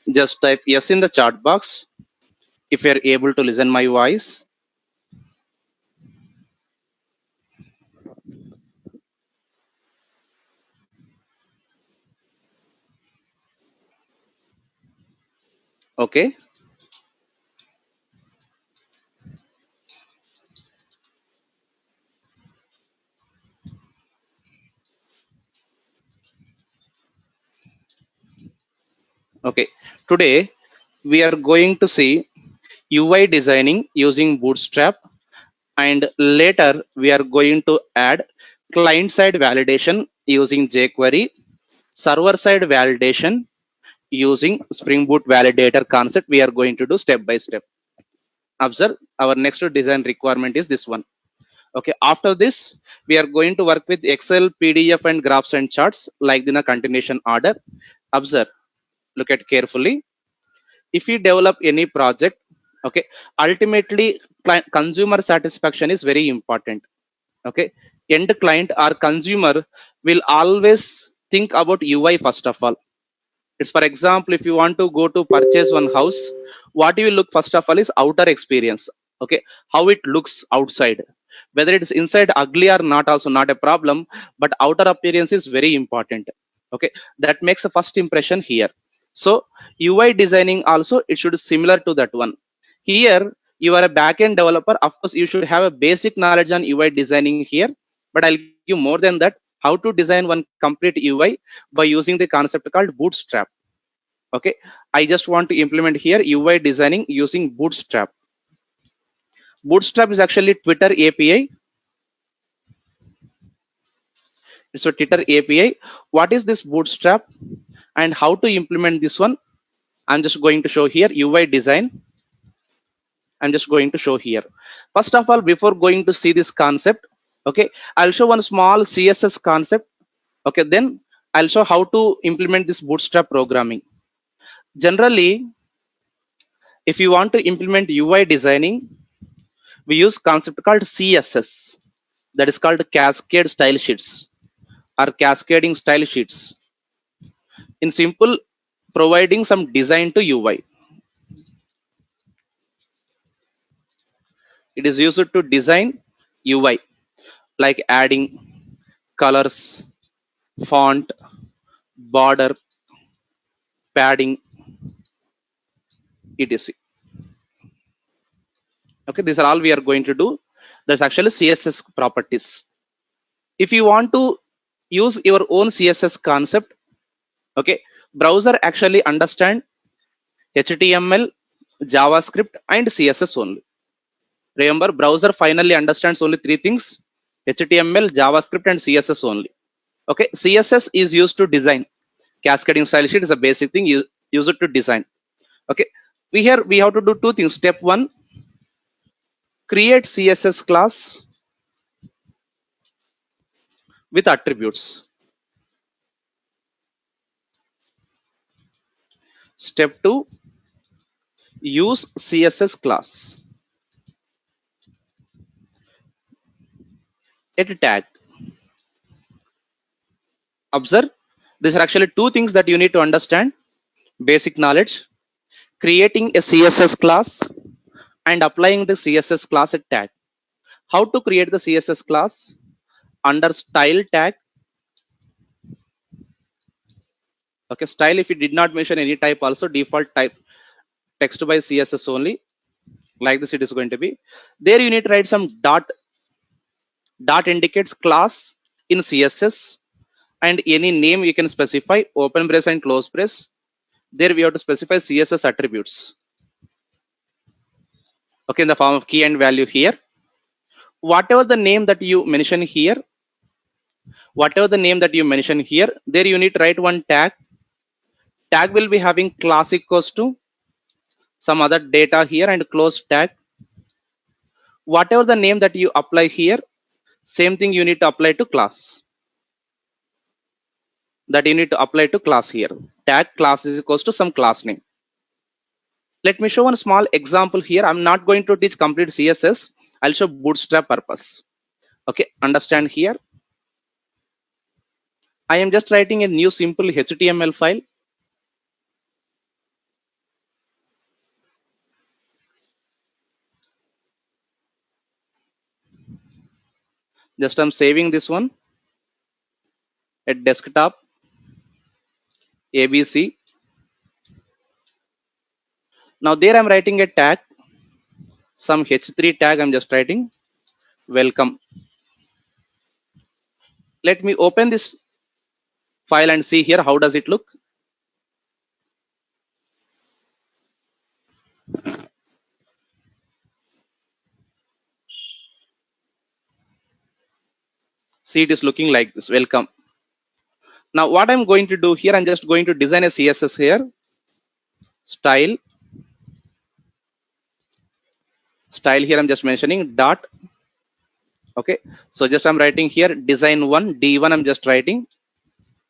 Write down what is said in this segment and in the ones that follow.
Just type yes in the chat box if you're able to listen my voice. Okay. Okay. Today we are going to see UI designing using Bootstrap, and later we are going to add client-side validation using jQuery, server-side validation using Spring Boot validator concept. We are going to do step by step. Observe, our next design requirement is this one. Okay, after this we are going to work with Excel, PDF and graphs and charts like in a continuation order. Observe, look at carefully. If we develop any project, okay, ultimately consumer satisfaction is very important. Okay, end client or consumer will always think about UI first of all. It's, for example, if you want to go to purchase one house, what you will look first of all is outer experience. Okay, how it looks outside, whether it's inside ugly or not also not a problem, but outer appearance is very important. Okay, that makes a first impression here. So UI designing also it should similar to that one. Here you are a backend developer, of course you should have a basic knowledge on UI designing here, but I'll give you more than that, how to design one complete UI by using the concept called Bootstrap. Okay, I just want to implement here UI designing using Bootstrap. Bootstrap is actually Twitter API. It's a Twitter API. What is this Bootstrap and how to implement this one? I'm just going to show here UI design. I'm just going to show here. First of all, before going to see this concept, okay, I'll show one small CSS concept. Okay, then I'll show how to implement this Bootstrap programming. Generally, if you want to implement UI designing, we use concept called CSS, that is called cascade style sheets or cascading style sheets. In simple, providing some design to UI. It is used to design UI, like adding colors, font, border, padding, etc. Okay, these are all we are going to do. That's actually CSS properties. If you want to use your own CSS concept, okay, browser actually understand HTML, JavaScript, and CSS only. Remember, browser finally understands only three things: HTML, JavaScript, and CSS only. Okay, CSS is used to design. Cascading style sheet is a basic thing you use it to design. Okay, we have to do two things. Step one, create CSS class with attributes. Step two, use CSS class. At tag. Observe, these are actually two things that you need to understand. Basic knowledge, creating a CSS class and applying the CSS class at tag. How to create the CSS class? Under style tag. Okay, style, if you did not mention any type, also default type text by CSS only, like this it is going to be. There you need to write some dot indicates class in CSS, and any name you can specify, open brace and close brace. There we have to specify CSS attributes. Okay, in the form of key and value here. Whatever the name that you mention here, there you need to write one tag. Tag will be having class equals to some other data here and close tag. Whatever the name that you apply here, same thing you need to apply to class. That you need to apply to class here. Tag class is equals to some class name. Let me show one small example here. I'm not going to teach complete CSS. I'll show Bootstrap purpose. Okay, understand here. I am just writing a new simple HTML file. Just I'm saving this one at desktop ABC. Now there I'm writing a tag, some H3 tag I'm just writing, welcome. Let me open this file and see here how does it look. See, it is looking like this, welcome. Now what I'm going to do here, I'm just going to design a CSS here, style here I'm just mentioning dot. Okay, so just I'm writing here design one D1, I'm just writing.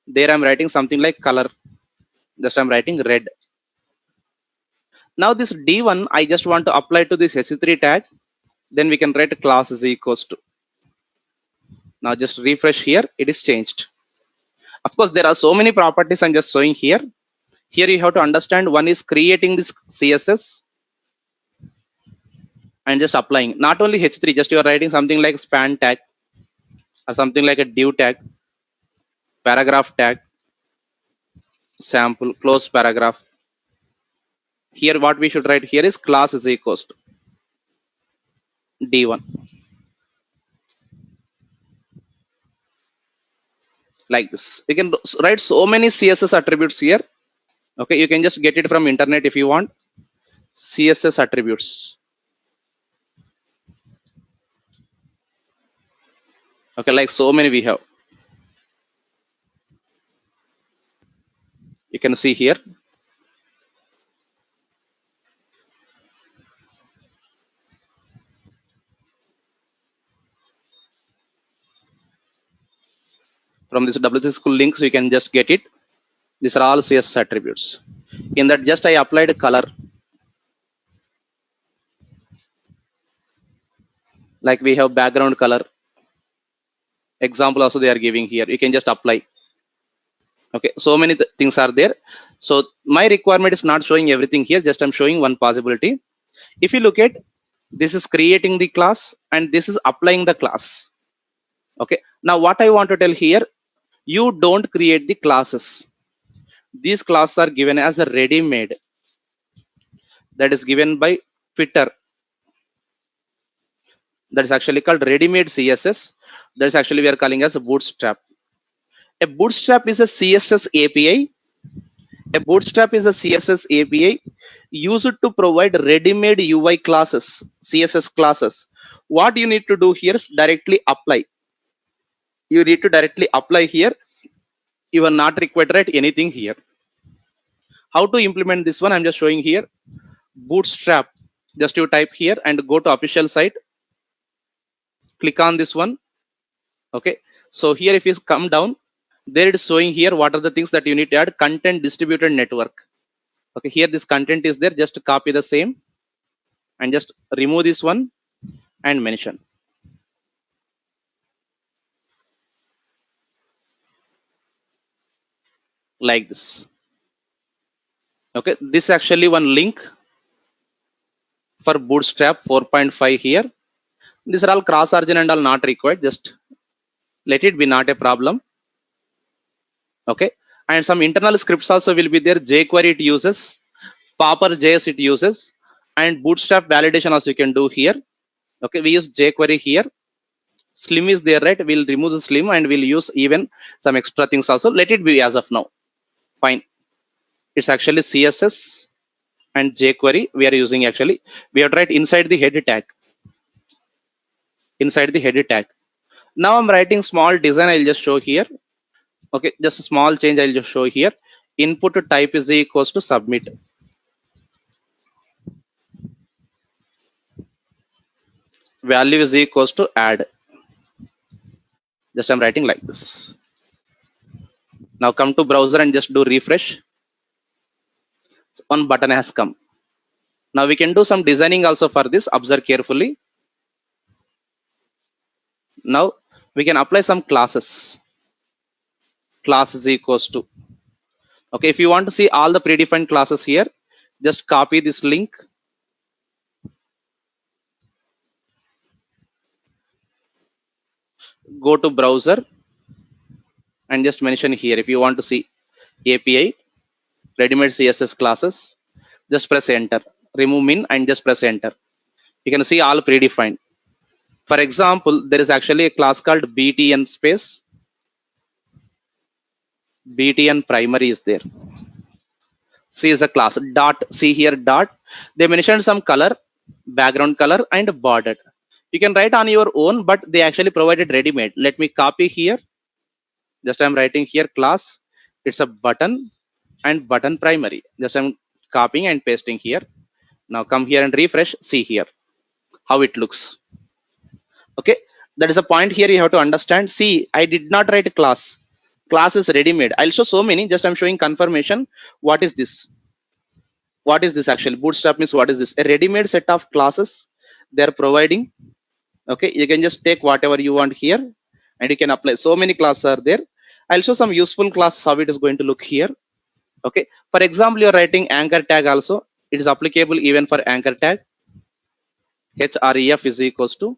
There I'm writing something like color, just I'm writing red. Now this D1 I just want to apply to this S3 tag, then we can write class is equals to. Now just refresh here, it is changed. Of course there are so many properties I'm just showing here. Here you have to understand, one is creating this CSS and just applying. Not only H3, just you are writing something like span tag or something like a div tag, paragraph tag, sample, close paragraph. Here what we should write here is class is equals to D1. Like this. You can write so many CSS attributes here. Okay, you can just get it from internet if you want. CSS attributes. Okay, like so many we have. You can see here. From this WC school links, you can just get it. These are all CSS attributes. In that, just I applied a color. Like we have background color. Example also they are giving here. You can just apply. Okay, so many things are there. So my requirement is not showing everything here. Just I'm showing one possibility. If you look at, this is creating the class and this is applying the class. Okay, now what I want to tell here, you don't create the classes. These classes are given as a ready-made, that is given by Twitter. That is actually called ready-made CSS. That is actually we are calling as a Bootstrap. A Bootstrap is a CSS API. A Bootstrap is a CSS API used to provide ready-made UI classes, CSS classes. What you need to do here is directly apply. You need to directly apply here. You are not required to write anything here. How to implement this one, I'm just showing here. Bootstrap, just you type here and go to official site, click on this one. Okay, so here if you come down, there it is showing here what are the things that you need to add. Content distributed network. Okay, here this content is there, just copy the same and just remove this one and mention like this. Okay, this is actually one link for Bootstrap 4.5 here. These are all cross origin and all not required, just let it be not a problem. Okay, and some internal scripts also will be there. jQuery it uses, Popper.js it uses, and Bootstrap validation also you can do here. Okay, we use jQuery here. Slim is there, right? We'll remove the slim and we'll use even some extra things also. Let it be as of now. Fine. It's actually CSS and jQuery we are using. Actually, we have to write inside the head tag. Inside the head tag. Now I'm writing small design. I'll just show here. Okay, just a small change I'll just show here. Input type is equals to submit. Value is equals to add. Just I'm writing like this. Now come to browser and just do refresh. One button has come. Now we can do some designing also for this. Observe carefully. Now we can apply some classes. Class is equals to. Okay, if you want to see all the predefined classes here, just copy this link. go to browser and just mention here if you want to see API ready-made CSS classes, just press enter. Remove min and just press enter. You can see all predefined. For example, there is actually a class called btn space btn primary is there. C is a class dot. See here dot. They mentioned some color, background color and border. You can write on your own, but they actually provided ready-made. Let me copy here. Just I'm writing here class. It's a button and button primary. Just I'm copying and pasting here. Now come here and refresh. See here how it looks. Okay, that is a point here you have to understand. See, I did not write a class. Class is ready-made. I'll show so many. Just I'm showing confirmation. What is this? What is this actually? Bootstrap means what is this? A ready-made set of classes they're providing. Okay, you can just take whatever you want here and you can apply. So many classes are there. I'll show some useful classes how it is going to look here. Okay, for example, you're writing anchor tag also. It is applicable even for anchor tag. href is equals to,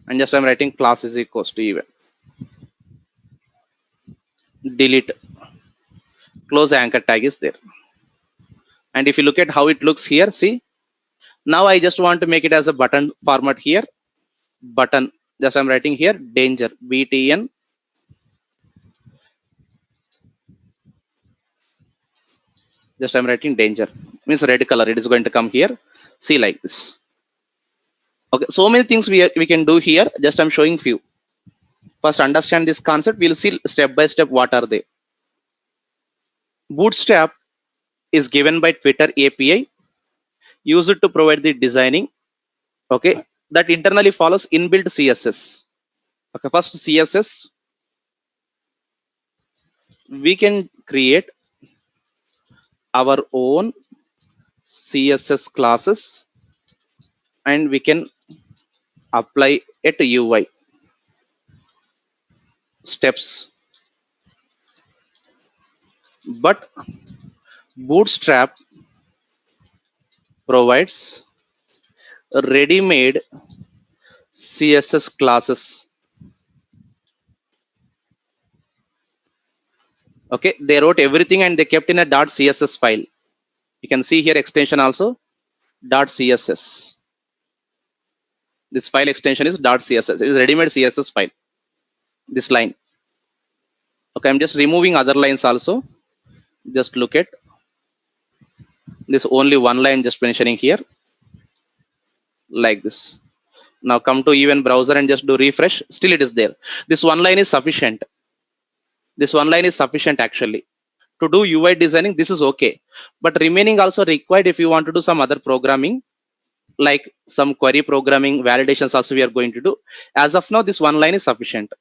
and just I'm writing class is equals to even. Delete. Close anchor tag is there. And if you look at how it looks here, see, now I just want to make it as a button format here. Button, just I'm writing here danger btn, just I'm writing danger, means red color. It is going to come here. See, like this. Okay, so many things we can do here. Just I'm showing few. First understand this concept. We'll see step by step what are they. Bootstrap is given by Twitter API, used to provide the designing. Okay, that internally follows inbuilt CSS. Okay, first CSS, we can create our own CSS classes and we can apply it to UI steps. But Bootstrap provides ready-made CSS classes. Okay, they wrote everything and they kept in a .css file. You can see here extension also .css. This file extension is .css. It is ready-made CSS file. This line. Okay, I'm just removing other lines also. Just look at this, only one line just mentioning here, like this. Now come to even browser and just do refresh. Still it is there. This one line is sufficient. This one line is sufficient actually. To do UI designing, this is okay. But remaining also required if you want to do some other programming, like some query programming, validations also we are going to do. As of now, this one line is sufficient.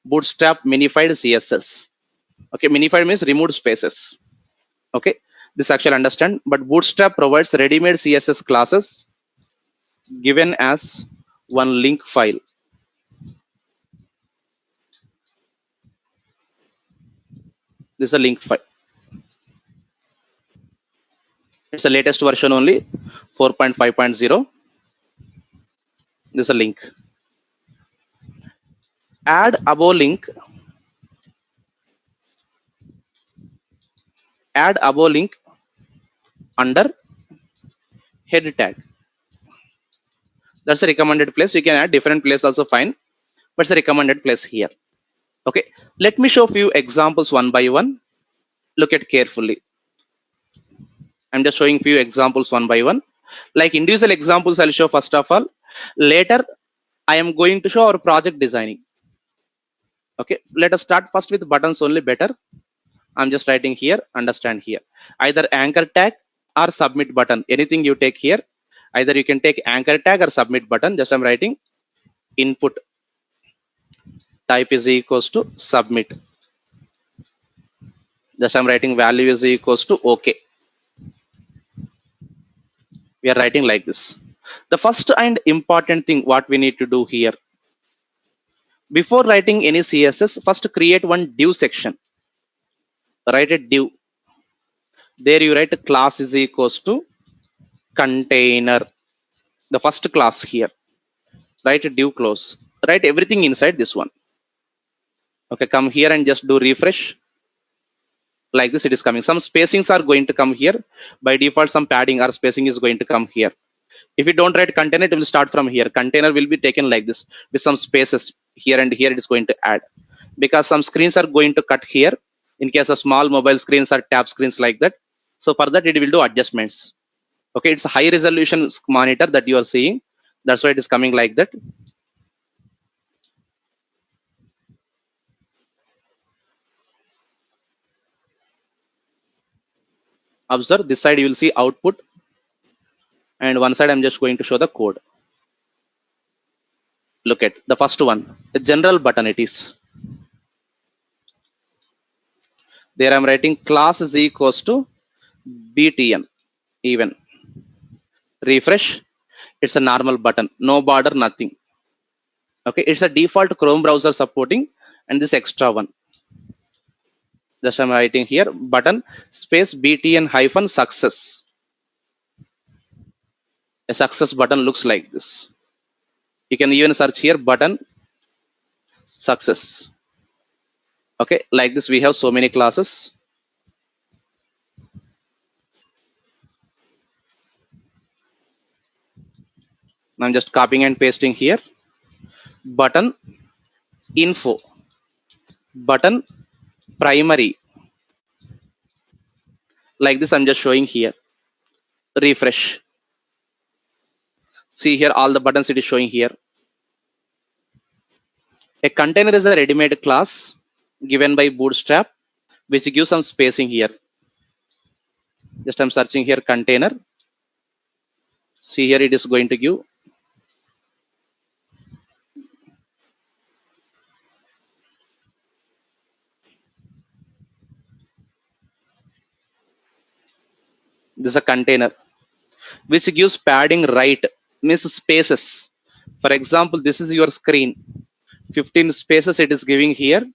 Bootstrap minified CSS. Okay, minified means removed spaces. Okay, this actually understand. But Bootstrap provides ready-made CSS classes given as one link file. This is a link file. It's the latest version only, 4.5.0. This is a link. Add above link. Add above link under head tag. That's a recommended place. You can add different place also fine, but it's a recommended place here. Okay, let me show few examples one by one. Look at carefully. I'm just showing few examples one by one. Like individual examples I'll show first of all. Later I am going to show our project designing. Okay, let us start first with buttons only better. I'm just writing here, understand here. Either anchor tag or submit button. Anything you take here. Either you can take anchor tag or submit button. Just I'm writing input type is equals to submit. Just I'm writing value is equals to OK. We are writing like this. The first and important thing what we need to do here. Before writing any CSS, first create one div section. Write a div. There you write a class is equals to container. The first class here. Write div close, write everything inside this one. Okay, come here and just do refresh. Like this it is coming. Some spacings are going to come here. By default some padding or spacing is going to come here. If you don't write container, it will start from here. Container will be taken like this with some spaces here, and here it is going to add, because some screens are going to cut here in case of small mobile screens or tab screens like that. So for that it will do adjustments. Okay, it's a high resolution monitor that you are seeing. That's why it is coming like that. Observe this side, you will see output, and one side I'm just going to show the code. Look at the first one, the general button. It is there. I'm writing class is equals to btn even. Refresh. It's a normal button, no border, nothing. Okay, it's a default Chrome browser supporting, and this extra one. Just I'm writing here button space btn hyphen success. A success button looks like this. You can even search here button success. Okay, like this we have so many classes. I'm just copying and pasting here. Button info, button primary. Like this I'm just showing here. Refresh. See here all the buttons it is showing here. A container is a ready-made class given by Bootstrap, which gives some spacing here. Just I'm searching here container. See here it is going to give. This is a container which gives padding right, means spaces. For example, this is your screen. 15 spaces it is giving here.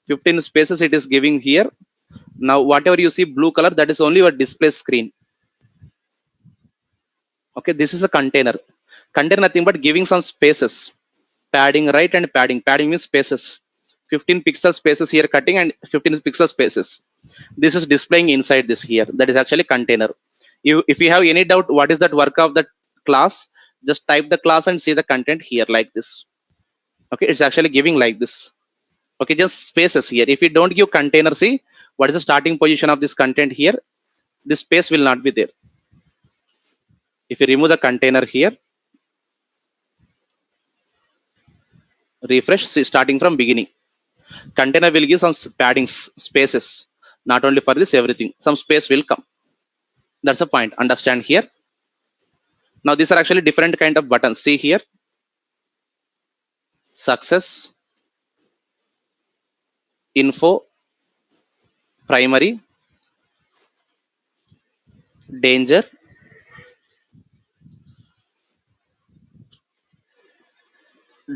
15 spaces it is giving here. Now whatever you see blue color, that is only your display screen. Okay, this is a container. Container nothing but giving some spaces. Padding right and padding. Padding means spaces. 15 pixel spaces here cutting and 15 pixel spaces. This is displaying inside this here. That is actually container. If you have any doubt what is that work of that class, just type the class and see the content here like this. Okay, it's actually giving like this. Okay, just spaces here. If you don't give container, see what is the starting position of this content here. This space will not be there. If you remove the container here, refresh, see starting from beginning. Container will give some paddings, spaces. Not only for this, everything. Some space will come. That's the point. Understand here. Now these are actually different kind of buttons. See here. Success, info, primary, danger,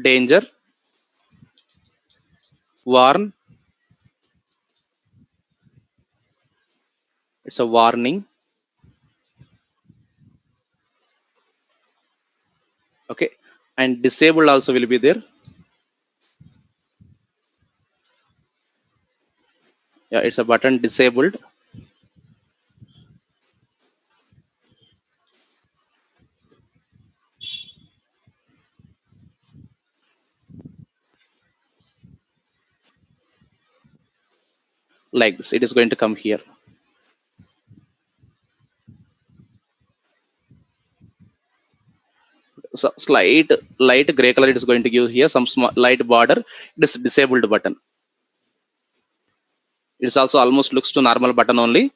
danger, warn. It's a warning. Okay. And disabled also will be there. Yeah, it's a button disabled. Like this. It is going to come here. So slight light gray color it is going to give here. Some small light border. This disabled button. It's also almost looks to normal button only.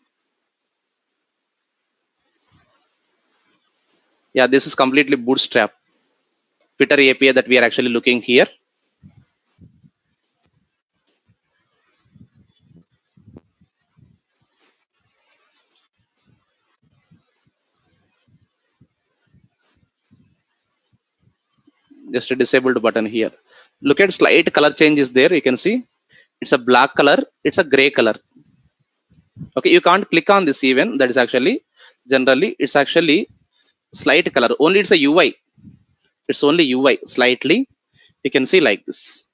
Yeah, this is completely Bootstrap. Twitter API that we are actually looking here. Just a disabled button here. Look at slight color change is there. You can see it's a black color. It's a gray color. Okay, you can't click on this even. That is actually generally it's actually slight color. Only it's a UI. It's only UI slightly. You can see like this.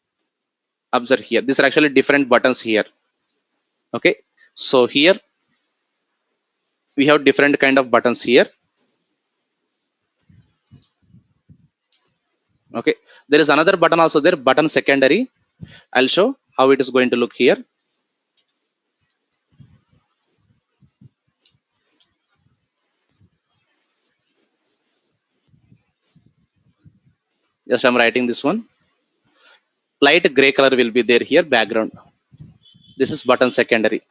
Observe here, these are actually different buttons here. Okay, so here we have different kind of buttons here. Okay, there is another button also there, button secondary. I'll show how it is going to look here. Just I'm writing this one. Light gray color will be there here, background. This is button secondary.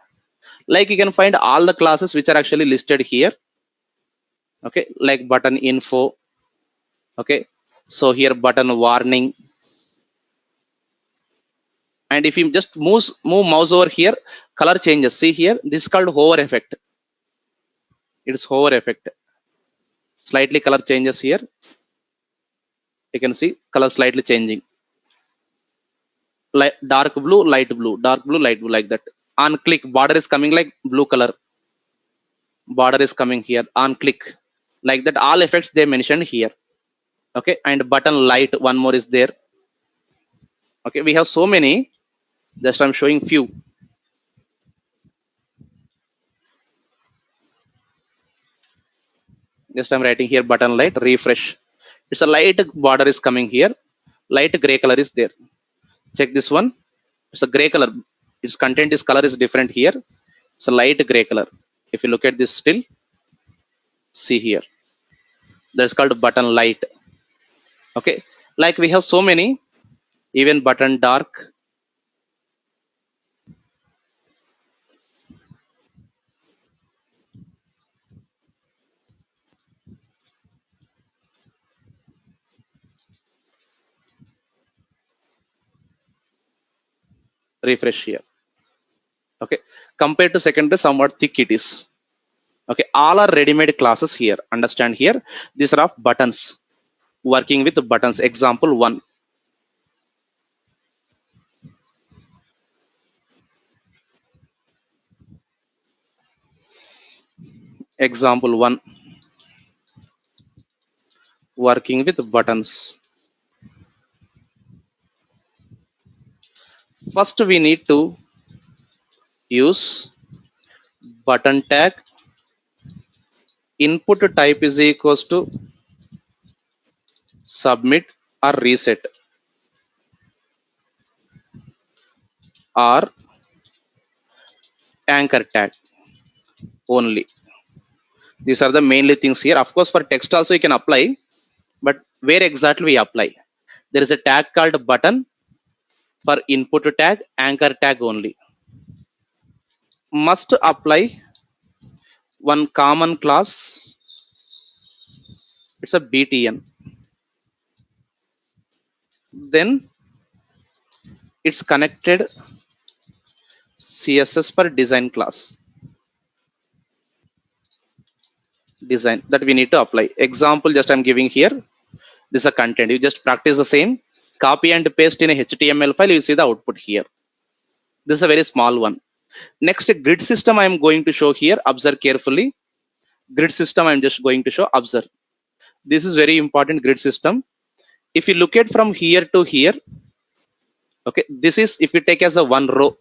Like you can find all the classes which are actually listed here. Okay, like button info. Okay, so here button warning. And if you just move mouse over here, color changes. See here, this is called hover effect. It is hover effect. Slightly color changes here. You can see color slightly changing. Like dark blue, light blue, dark blue, light blue, like that. On click, border is coming like blue color. Border is coming here on click. Like that, all effects they mentioned here. Okay, and button light, one more is there. Okay, we have so many. Just I'm showing few. Just I'm writing here button light, refresh. It's a light border is coming here. Light gray color is there. Check this one. It's a gray color. Its content is color is different here. It's a light gray color. If you look at this still, see here. That's called button light. Okay, like we have so many. Even button dark. Refresh here. Okay, compared to secondary, somewhat thick it is. Okay, all are ready-made classes here. Understand here. These are of buttons. Working with buttons. Example 1. Example 1. Working with buttons. First, we need to use button tag. Input type is equals to submit or reset, or anchor tag only. These are the mainly things here. Of course, for text also you can apply, but where exactly we apply? There is a tag called button. For input tag, anchor tag only. Must apply one common class. It's a btn. Then it's connected css for design class. Design that we need to apply. Example just I'm giving here. This is a content. You just practice the same. Copy and paste in a HTML file. You see the output here. This is a very small one. Next, grid system I am going to show here. Observe carefully. Grid system I'm just going to show. Observe. This is very important grid system. If you look at from here to here, okay, this is if you take as a one row.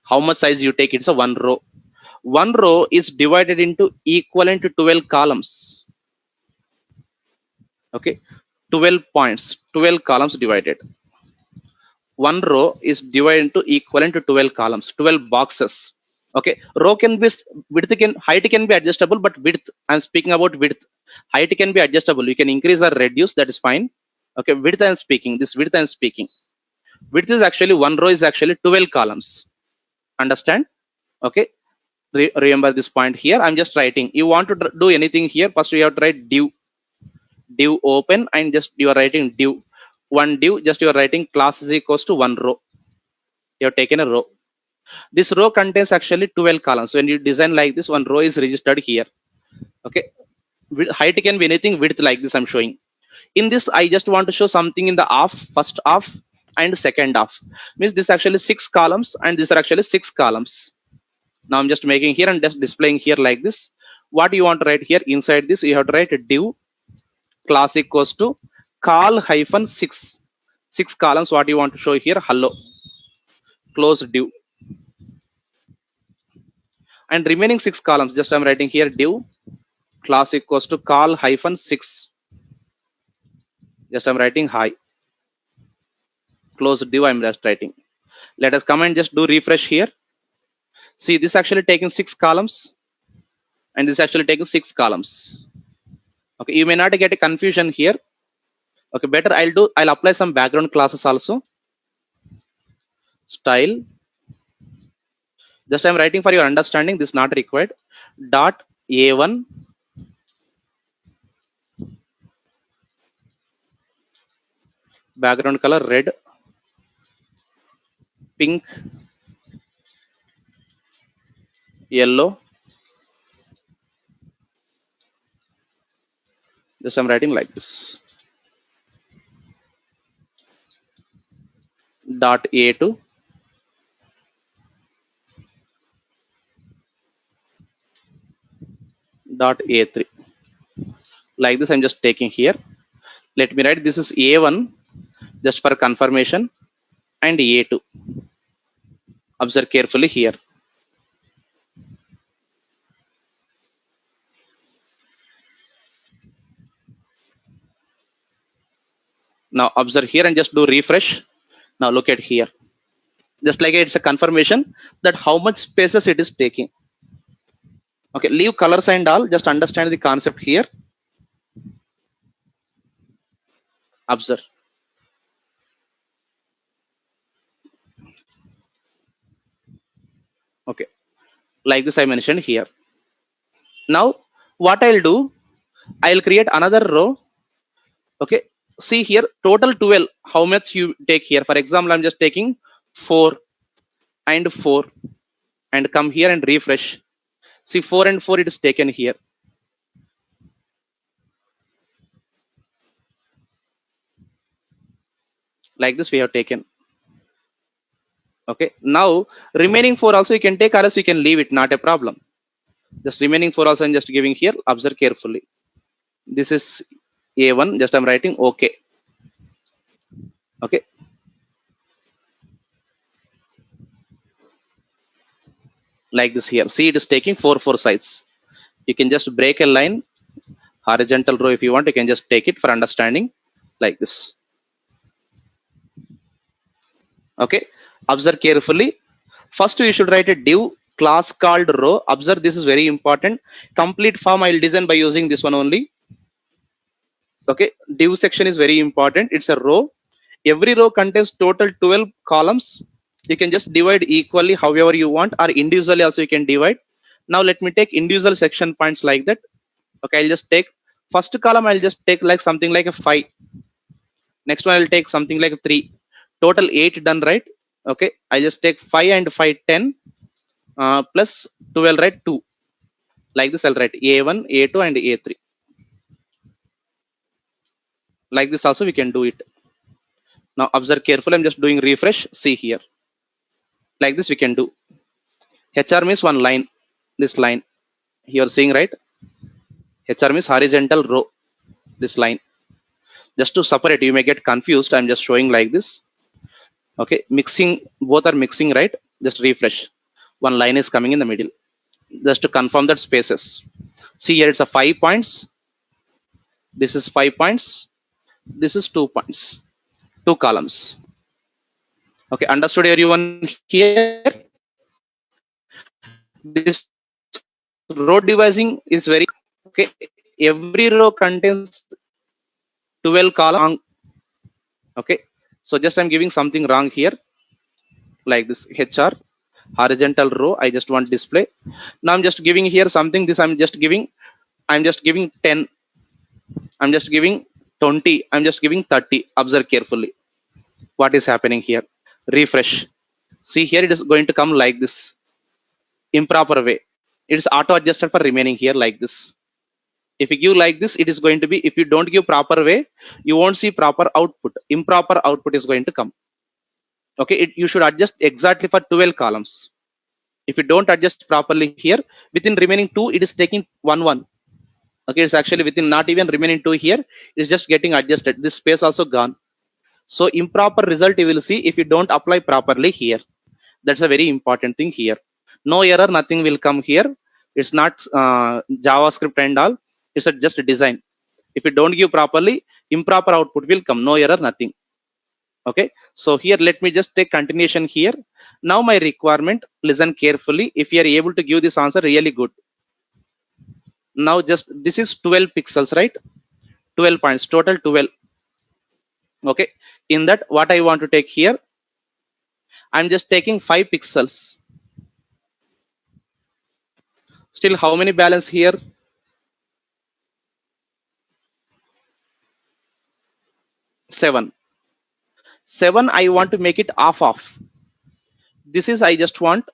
How much size you take? It's a one row. One row is divided into equivalent to 12 columns. Okay, 12 points, 12 columns divided. One row is divided into equivalent to 12 columns, 12 boxes. Okay, row can be height can be adjustable, but width, I'm speaking about width. Height can be adjustable. You can increase or reduce, that is fine. Okay, width I'm speaking. This width I'm speaking. Width is actually one row is actually 12 columns. Understand? Okay. Remember this point here. I'm just writing. You want to do anything here? First, you have to write div open, and just you are writing div. One div, just you are writing class is equals to one row. You have taken a row. This row contains actually 12 columns. When you design like this, one row is registered here. Okay. Height can be anything, width like this I'm showing. In this, I just want to show something in the first half and second half. Means this actually 6 columns and these are actually 6 columns. Now I'm just making here and just displaying here like this. What you want to write here inside this, you have to write div class equals to call hyphen six columns. What you want to show here? Hello. Close div. And remaining six columns, just I'm writing here div class equals to call hyphen six. Just I'm writing hi. Close div, I'm just writing. Let us come and just do refresh here. See, this actually taking six columns, and this actually taking six columns. Okay, you may not get a confusion here. Okay, better I'll apply some background classes also. Style. Just I'm writing for your understanding, this not required. Dot A1 background color red, pink, yellow. Just I'm writing like this. Dot A2 dot A3. Like this, I'm just taking here. Let me write this is A1 just for confirmation and A2. Observe carefully here. Now observe here and just do refresh. Now look at here. Just like it's a confirmation that how much spaces it is taking. Okay, leave colors and all. Just understand the concept here. Observe. Okay, like this I mentioned here. Now what I'll do, I'll create another row. Okay, see here total 12. How much you take here? For example, I'm just taking 4 and 4 and come here and refresh. See 4 and 4 it is taken here. Like this we have taken. Okay, now remaining 4 also you can take, or else you can leave it, not a problem. Just remaining 4 also I'm just giving here. Observe carefully. This is A1. Just I'm writing okay. Okay. Like this here. See, it is taking 4 sides. You can just break a line, horizontal row if you want. You can just take it for understanding like this. Okay. Observe carefully. First, you should write a div class called row. Observe, this is very important. Complete form I will design by using this one only. Okay, div section is very important. It's a row. Every row contains total 12 columns. You can just divide equally however you want, or individually also you can divide. Now let me take individual section points like that. Okay, I'll just take first column. I'll just take like something like a 5. Next one I'll take something like a 3. Total 8 done, right? Okay, I just take 5 and 5 10 plus 12, right? 2. Like this I'll write A1, A2 and A3. Like this also we can do it. Now observe carefully. I'm just doing refresh. See here. Like this we can do. HR means one line. This line you are seeing, right? HR means horizontal row. This line. Just to separate, you may get confused. I'm just showing like this. Okay, mixing, both are mixing, right? Just refresh. One line is coming in the middle. Just to confirm that spaces. See here, it's a 5 points. This is 5 points. This is 2 points. 2 columns. Okay, understood everyone here? This row devising is very okay. Every row contains 12 columns. Okay, so just I'm giving something wrong here, like this HR horizontal row. I just want display. Now I'm just giving here something. This I'm just giving 10. I'm just giving 20. I'm just giving 30. Observe carefully what is happening here. Refresh. See here, it is going to come like this. Improper way. It is auto adjusted for remaining here like this. If you give like this, it is going to be, if you don't give proper way, you won't see proper output. Improper output is going to come. Okay, you should adjust exactly for 12 columns. If you don't adjust properly here, within remaining 2, it is taking 1 1. Okay, it's actually within not even remaining 2 here. It's just getting adjusted. This space also gone. So improper result you will see if you don't apply properly here. That's a very important thing here. No error, nothing will come here. It's not JavaScript and all. It's a just a design. If you don't give properly, improper output will come. No error, nothing. Okay. So here, let me just take continuation here. Now my requirement, listen carefully. If you are able to give this answer, really good. Now just, this is 12 pixels, right? 12 points, total 12. Okay. In that, what I want to take here, I'm just taking 5 pixels. Still, how many balance here? 7. 7, I want to make it half. This is, I just want,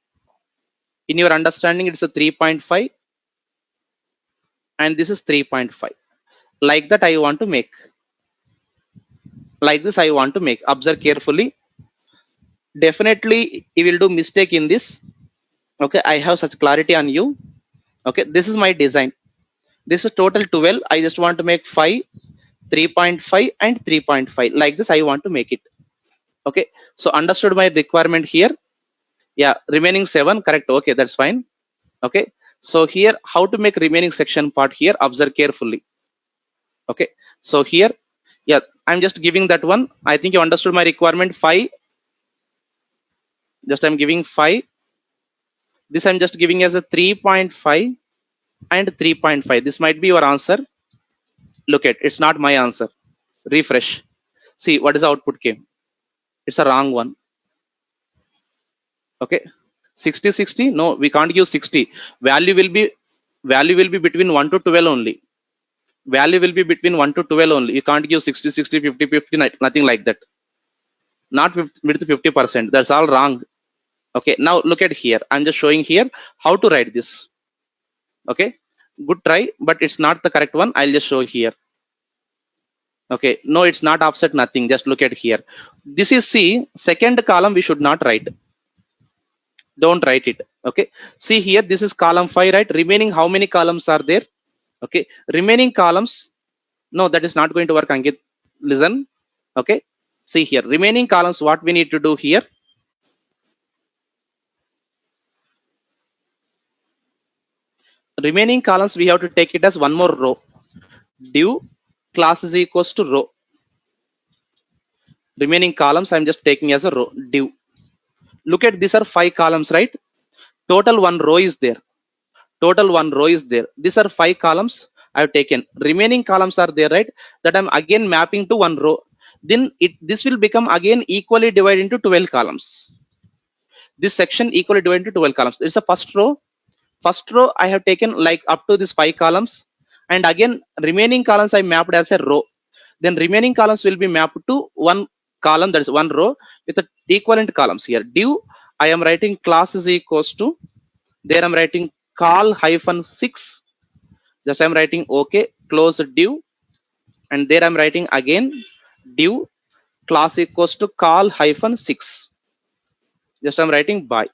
in your understanding, it's a 3.5 and this is 3.5. Like that, I want to make. Like this, I want to make. Observe carefully. Definitely, you will do mistake in this. Okay, I have such clarity on you. Okay, this is my design. This is total 12. I just want to make 5, 3.5 and 3.5. Like this, I want to make it. Okay, so understood my requirement here. Yeah, remaining 7, correct. Okay, that's fine. Okay, so here, how to make remaining section part here, observe carefully. Okay, so here, yeah, I'm just giving that one. I think you understood my requirement. 5, just I'm giving 5. This I'm just giving as a 3.5 and 3.5. This might be your answer. Look at, it's not my answer. Refresh. See what is the output came. It's a wrong one. Okay, 60 60. No, we can't use 60. Value will be between 1 to 12 only. Value will be between 1 to 12 only. You can't give 60 60 50 50, nothing like that. Not with 50%. That's all wrong. Okay, now look at here. I'm just showing here how to write this. Okay, good try, but it's not the correct one. I'll just show here. Okay, no, it's not offset, nothing. Just look at here. This is C, second column we should not write. Don't write it. Okay, see here, this is column 5, right? Remaining how many columns are there? Okay, remaining columns, no, that is not going to work, Ankit. Listen. Okay, see here, remaining columns, what we need to do here. Remaining columns, we have to take it as one more row. Div class is equals to row. Remaining columns, I'm just taking as a row. Div. Look at, these are 5 columns, right? Total 1 row is there. Total 1 row is there. These are 5 columns I've taken. Remaining columns are there, right? That I'm again mapping to 1 row. Then this will become again equally divided into 12 columns. This section equally divided into 12 columns. It's the first row. First row I have taken like up to this 5 columns, and again remaining columns I mapped as a row. Then remaining columns will be mapped to one column, that is one row with the equivalent columns here. Div, I am writing class is equals to, there I'm writing call hyphen 6. Just I'm writing okay, close div, and there I'm writing again div class equals to call hyphen 6. Just I'm writing by,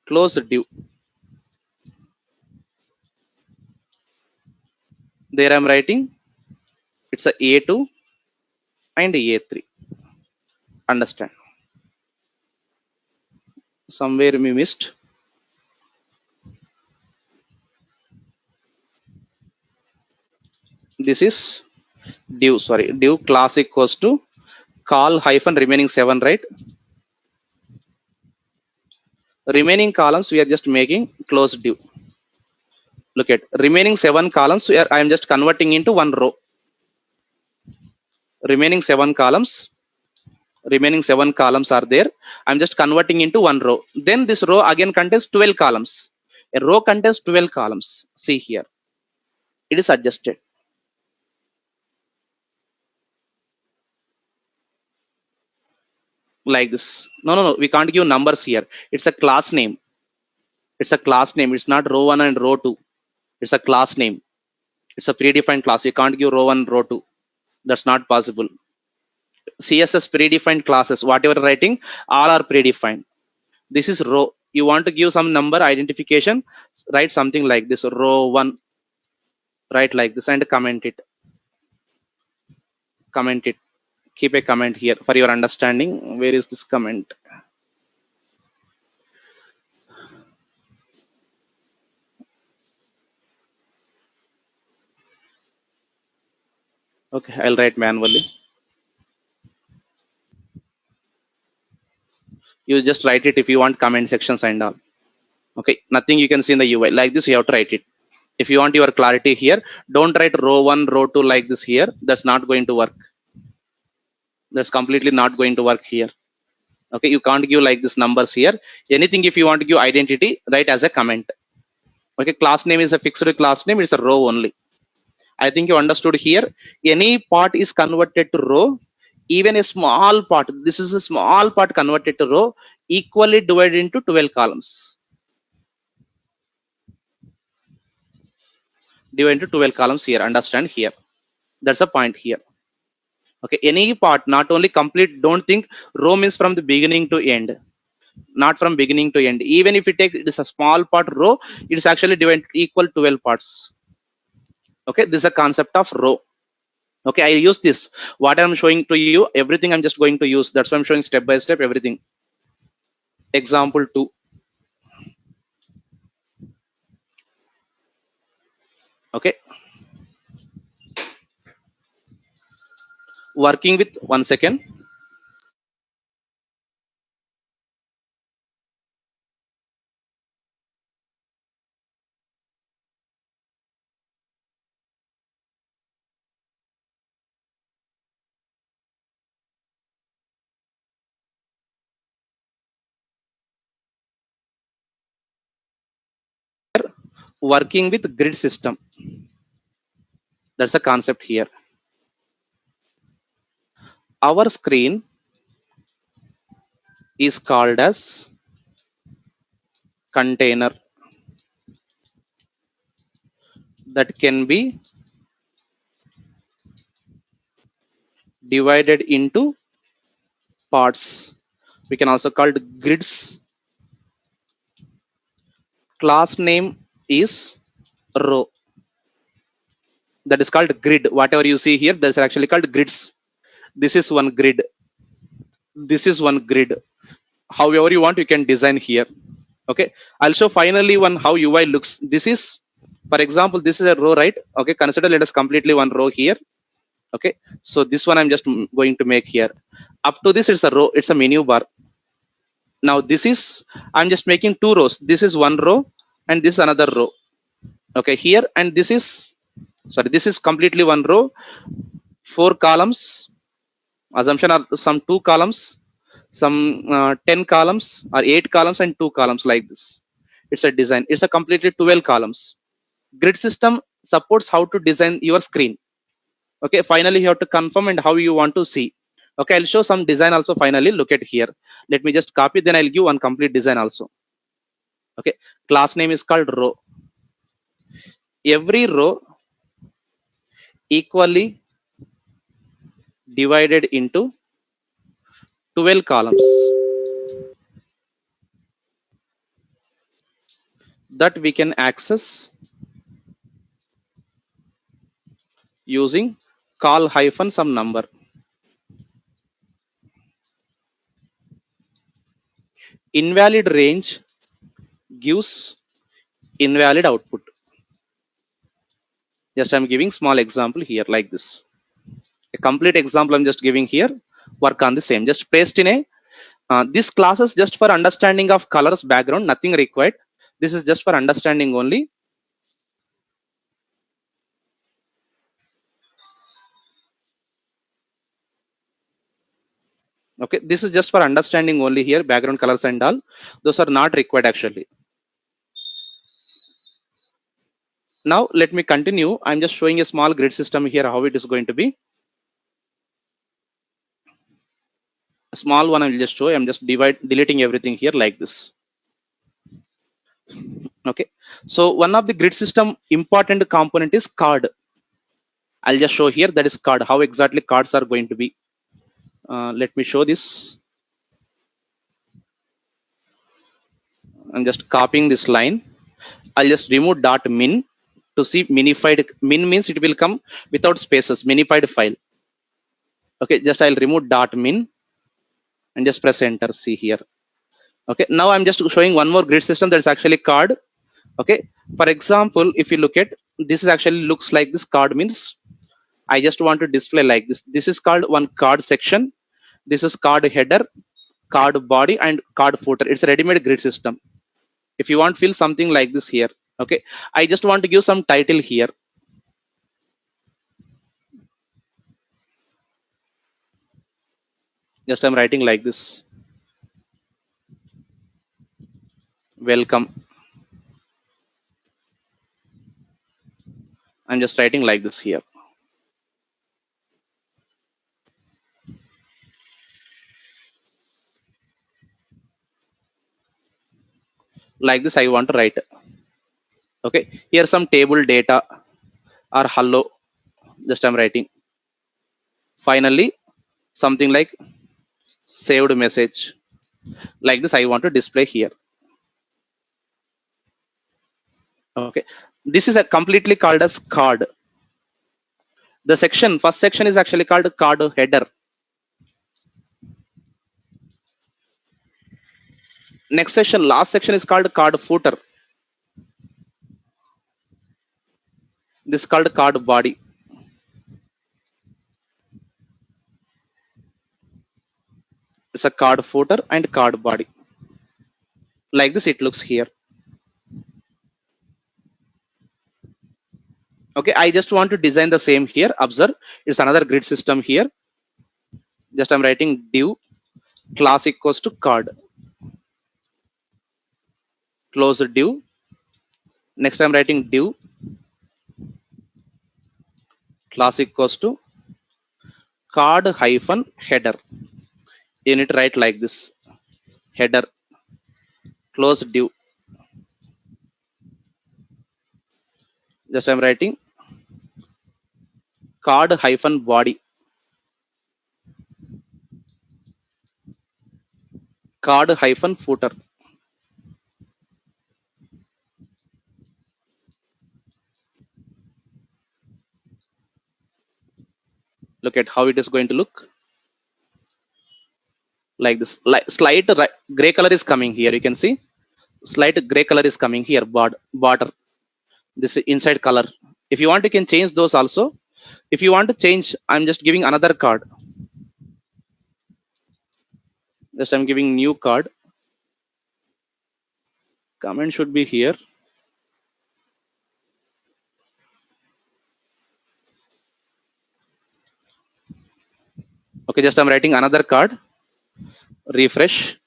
close div. There I'm writing it's a A2 and A3. Understand? Somewhere we missed. This is div, sorry, div class equals to call hyphen remaining 7, right? Remaining columns we are just making close div. Look at remaining 7 columns. I am just converting into one row. Remaining 7 columns. Remaining 7 columns are there. I'm just converting into one row. Then this row again contains 12 columns. A row contains 12 columns. See here. It is adjusted. Like this. No. We can't give numbers here. It's a class name. It's a class name. It's not row 1 and row 2. It's a class name. It's a predefined class. You can't give row 1, row 2. That's not possible. CSS predefined classes, whatever writing, all are predefined. This is row. You want to give some number identification, write something like this, row 1. Write like this and comment it, keep a comment here for your understanding. Where is this comment? Okay, I'll write manually. You just write it if you want comment sections and all. Okay, nothing you can see in the UI like this. You have to write it if you want your clarity here. Don't write row 1 row 2 like this here. That's not going to work. That's completely not going to work here. Okay, you can't give like this numbers here. Anything if you want to give identity, write as a comment. Okay, class name is a fixed class name. It's a row only. I think you understood here. Any part is converted to row. Even a small part, this is a small part converted to row, equally divided into 12 columns. Divided into 12 columns here. Understand here. That's a point here. Okay, any part, not only complete. Don't think row means from the beginning to end. Not from beginning to end. Even if you take it is a small part row, it is actually divided equal 12 parts. Okay, this is a concept of row. Okay, I use this. What I'm showing to you, everything I'm just going to use. That's why I'm showing step by step everything. Example 2. Okay, working with 1 second. Working with grid system. That's the concept here. Our screen is called as container that can be divided into parts. We can also call it grids. Class name is row. That is called grid. Whatever you see here, that's actually called grids. This is one grid. This is one grid. However you want, you can design here. Okay, I'll show finally one how UI looks. This is, for example, this is a row, right? Okay, consider let us completely one row here. Okay, so this one I'm just going to make here. Up to this, it's a row, it's a menu bar. Now this is, I'm just making 2 rows. This is one row and this is another row. Okay, here, and this is, sorry, this is completely one row, 4 columns. Assumption are some 2 columns, some 10 columns or 8 columns and 2 columns like this. It's a design. It's a completely 12 columns. Grid system supports how to design your screen. Okay, finally you have to confirm and how you want to see. Okay, I'll show some design also finally. Look at here. Let me just copy, then I'll give one complete design also. Okay, class name is called row. Every row equally divided into 12 columns that we can access using call hyphen some number. Invalid range gives invalid output. Just I'm giving small example here like this. A complete example I'm just giving here. Work on the same. Just paste in a this class is just for understanding of colors background, nothing required. This is just for understanding only. Okay, this is just for understanding only here, background colors and all. Those are not required actually. Now let me continue. I'm just showing a small grid system here, how it is going to be. A small one I will just show. I'm just deleting everything here like this. Okay, so one of the grid system important component is card. I'll just show here, that is card, how exactly cards are going to be. Let me show this. I'm just copying this line. I'll just remove dot min. to see minified. Min means it will come without spaces, minified file. Okay, just I'll remove dot min and just press enter. See here. Okay, now I'm just showing one more grid system that's actually card. Okay, for example, if you look at this, is actually looks like this. Card means I just want to display like this. This is called one card section. This is card header, card body, and card footer. It's a ready-made grid system. If you want fill something like this here. Okay, I just want to give some title here. Just I'm writing like this. Welcome. I'm just writing like this here. Like this I want to write. Okay, here some table data or hello. Just I'm writing. Finally, something like saved message. Like this I want to display here. Okay, this is a completely called as card. The section, first section is actually called card header. Next section, last section is called card footer. This is called card body. It's a card footer and card body. Like this it looks here. Okay, I just want to design the same here. Observe, it's another grid system here. Just I'm writing div class equals to card. Close the div. Next I'm writing div class equals to card hyphen header. You need to write like this. Header. Close div. Just I'm writing card hyphen body. Card hyphen footer. Look at how it is going to look. Like this. Slight gray color is coming here. You can see slight gray color is coming here. Border. This inside color. If you want, you can change those also. If you want to change, I'm just giving another card. Just I'm giving new card. Comment should be here. Okay, just I'm writing another card. Refresh.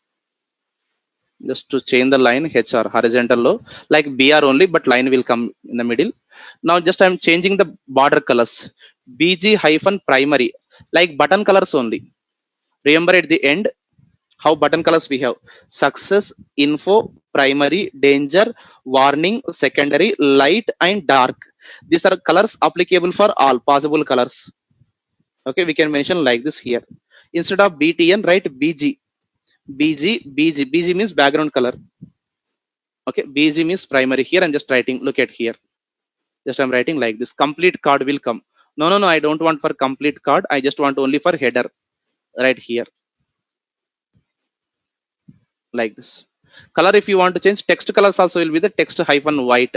Just to change the line HR horizontal low, like BR only, but line will come in the middle. Now just I'm changing the border colors. BG hyphen primary, like button colors only. Remember at the end how button colors we have: success, info, primary, danger, warning, secondary, light, and dark. These are colors applicable for all possible colors. Okay, we can mention like this here. Instead of BTN, write BG. BG means background color. Okay, BG means primary. Here I'm just writing. Look at here. Just I'm writing like this. Complete card will come. No. I don't want for complete card. I just want only for header. Right here. Like this. Color, if you want to change, text colors also will be the text hyphen white.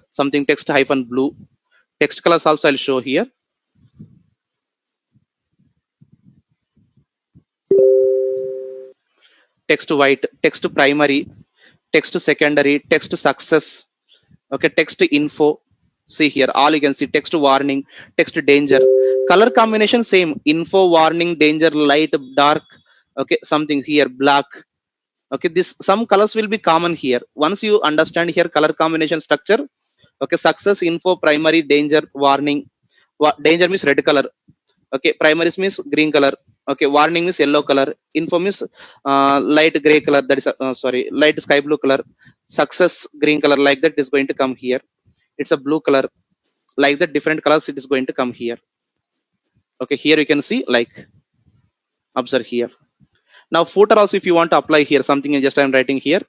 Something text hyphen blue. Text colors also I'll show here. Text white, text primary, text secondary, text success. Okay, text info. See here, all you can see: text warning, text danger. Color combination same: info, warning, danger, light, dark. Okay, something here black. Okay, this some colors will be common here. Once you understand here color combination structure. Okay, success, info, primary, danger, warning. Danger means red color. Okay, primary means green color. Okay, warning means yellow color. Info means light gray color. That is sorry, light sky blue color. Success, green color. Like that is going to come here. It's a blue color. Like that, different colors it is going to come here. Okay, here you can see, like, observe here. Now footer also, if you want to apply here something, just I'm writing here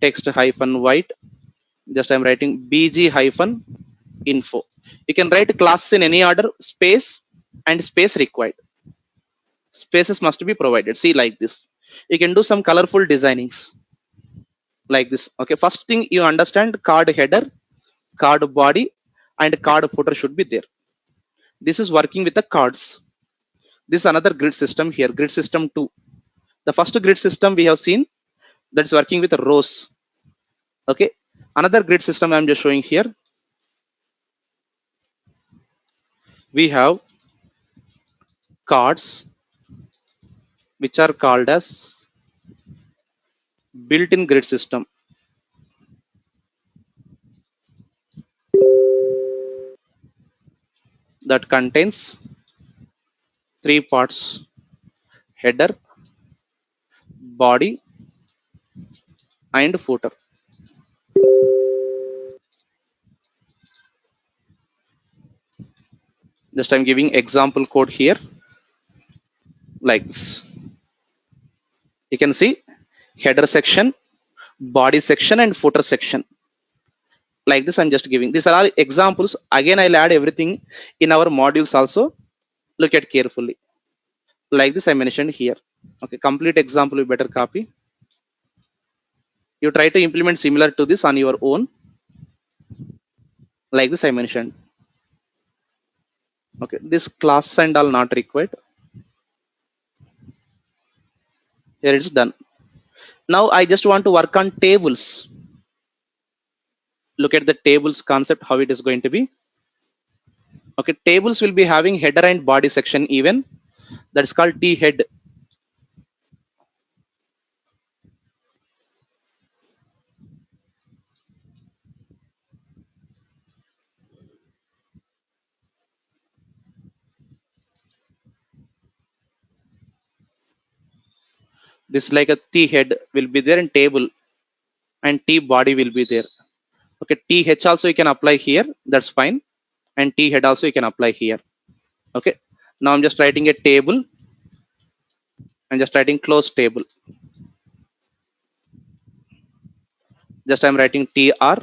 text hyphen white. Just I'm writing BG hyphen info. You can write classes in any order, space and space required. Spaces must be provided. See, like this. You can do some colorful designings like this. Okay, first thing you understand, card header, card body and card footer should be there. This is working with the cards. This is another grid system here, grid system 2. The first grid system we have seen, that's working with the rows. Okay, another grid system I'm just showing here. We have cards which are called as built-in grid system that contains three parts: header, body and footer. Just I'm giving example code here like this. You can see header section, body section and footer section. Like this I'm just giving. These are all examples. Again, I'll add everything in our modules also. Look at carefully. Like this I mentioned here. Okay, complete example you better copy. You try to implement similar to this on your own. Like this I mentioned. Okay, this class and all not required. Here it's done. Now I just want to work on tables. Look at the tables concept, how it is going to be. Okay, tables will be having header and body section even. That's called T head. This like a T head will be there in table and T body will be there. Okay, T H also you can apply here. That's fine. And T head also you can apply here. Okay. Now I'm just writing a table. I'm just writing close table. Just I'm writing TR,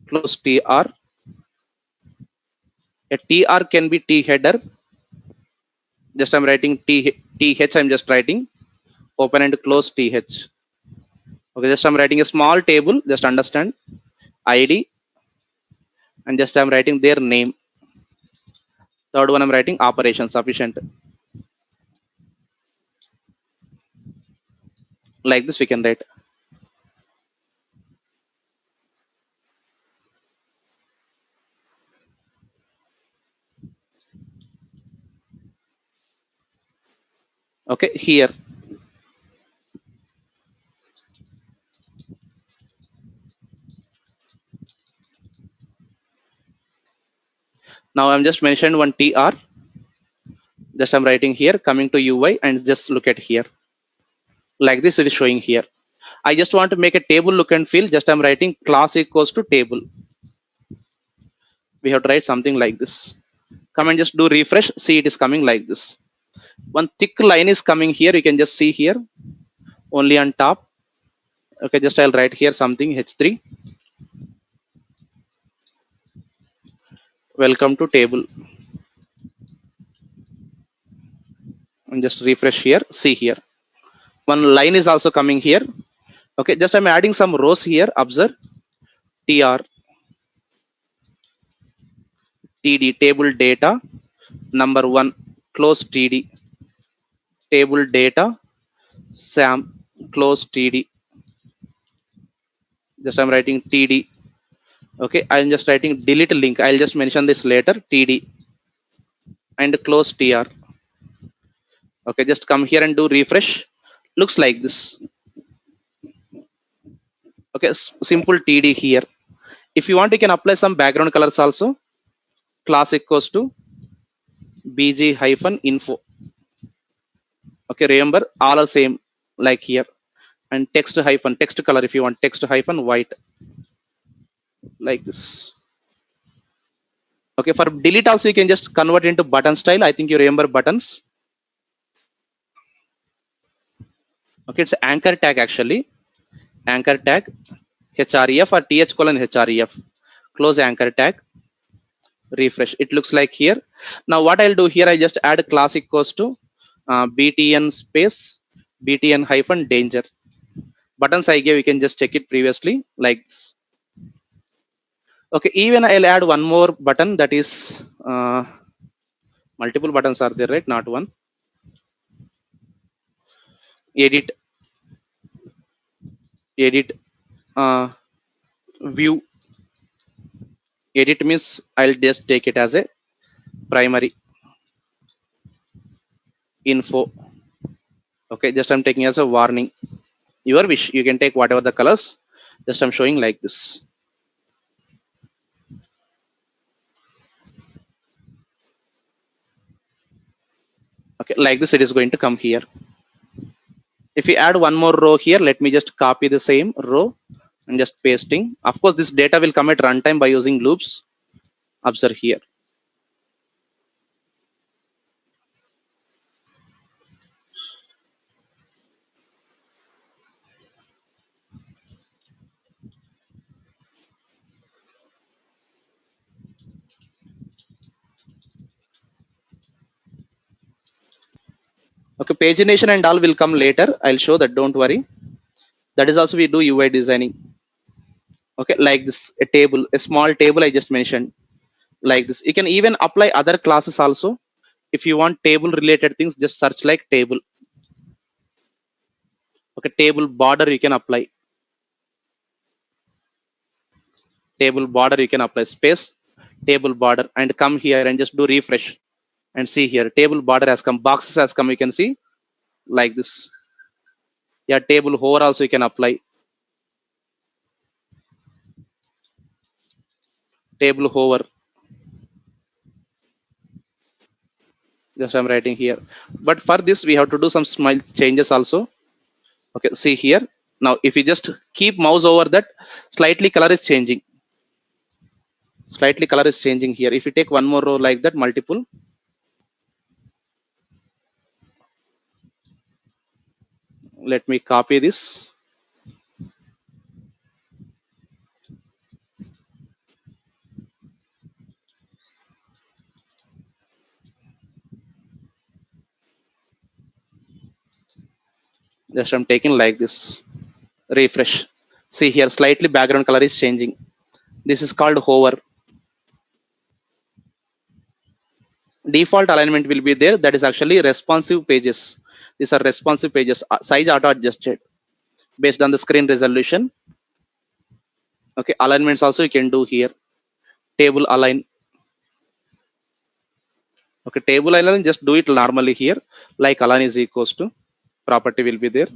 close TR. A TR can be T header. Just I'm writing TH. I'm just writing open and close TH. Okay, just I'm writing a small table. Just understand ID and just I'm writing their name. Third one I'm writing operation sufficient. Like this we can write. Okay, here. Now I'm just mentioned one TR. Just I'm writing here, coming to UI and just look at here. Like this it is showing here. I just want to make a table look and feel. Just I'm writing class equals to table. We have to write something like this. Come and just do refresh. See, it is coming like this. One thick line is coming here. You can just see here only on top. Okay, just I'll write here something H3. Welcome to table. And just refresh here. See here. One line is also coming here. Okay, just I'm adding some rows here. Observe TR, TD, table data, number one, close TD, table data, SAM, close TD. Just I'm writing TD. Okay, I'm just writing delete link. I'll just mention this later. TD and close TR. Okay, just come here and do refresh. Looks like this. Okay, simple TD here. If you want, you can apply some background colors also. Class equals to bg hyphen info. Okay, remember all are same like here. And text hyphen text color if you want, text hyphen white like this. Okay, for delete also you can just convert into button style. I think you remember buttons. Okay, it's anchor tag actually. Anchor tag href or th colon href. close anchor tag, refresh. It looks like here. Now what I'll do here, I just add class equals to btn space btn hyphen danger. Buttons I gave, you can just check it previously like this. Okay, even I'll add one more button, that is multiple buttons are there, right? Not one. Edit, edit, uh, view. Edit means I'll just take it as a primary info. Okay, just I'm taking as a warning. Your wish, you can take whatever the colors, just I'm showing like this. Okay, like this it is going to come here. If we add one more row here, let me just copy the same row and just pasting. Of course this data will come at runtime by using loops. Observe here. Okay, pagination and all will come later, I'll show that, don't worry. That is also we do UI designing. Okay, like this, a table, a small table I just mentioned like this. You can even apply other classes also. If you want table related things, just search like table. Okay, table border you can apply. Table border you can apply space, table border, and come here and just do refresh and see here table border has come, boxes has come, you can see like this. Yeah, table hover also you can apply. Table hover, just I'm writing here. But for this we have to do some small changes also. Okay, see here. Now if you just keep mouse over that, slightly color is changing. Slightly color is changing here. If you take one more row like that, multiple, let me copy this. Just I'm taking like this. Refresh. See here, slightly background color is changing. This is called hover. Default alignment will be there. That is actually responsive pages. These are responsive pages. Size auto adjusted based on the screen resolution. Okay, alignments also you can do here. Table align. Okay, table align, just do it normally here. Like align is equals to property will be there.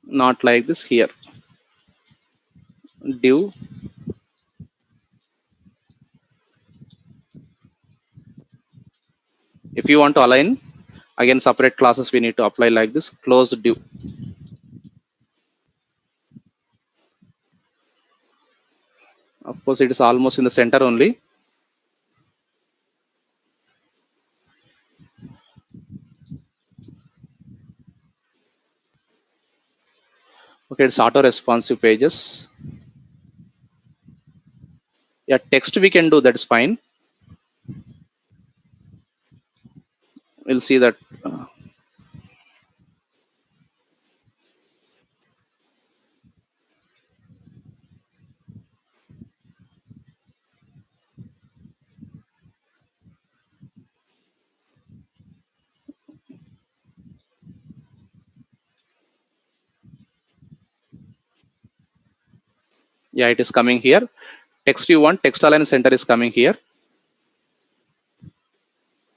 Not like this here. Div. If you want to align, again separate classes we need to apply like this. Close div. Of course it is almost in the center only. Okay, it's auto responsive pages. Yeah, text we can do, that's fine. We'll see that. Yeah, it is coming here. Text you want, text align center is coming here.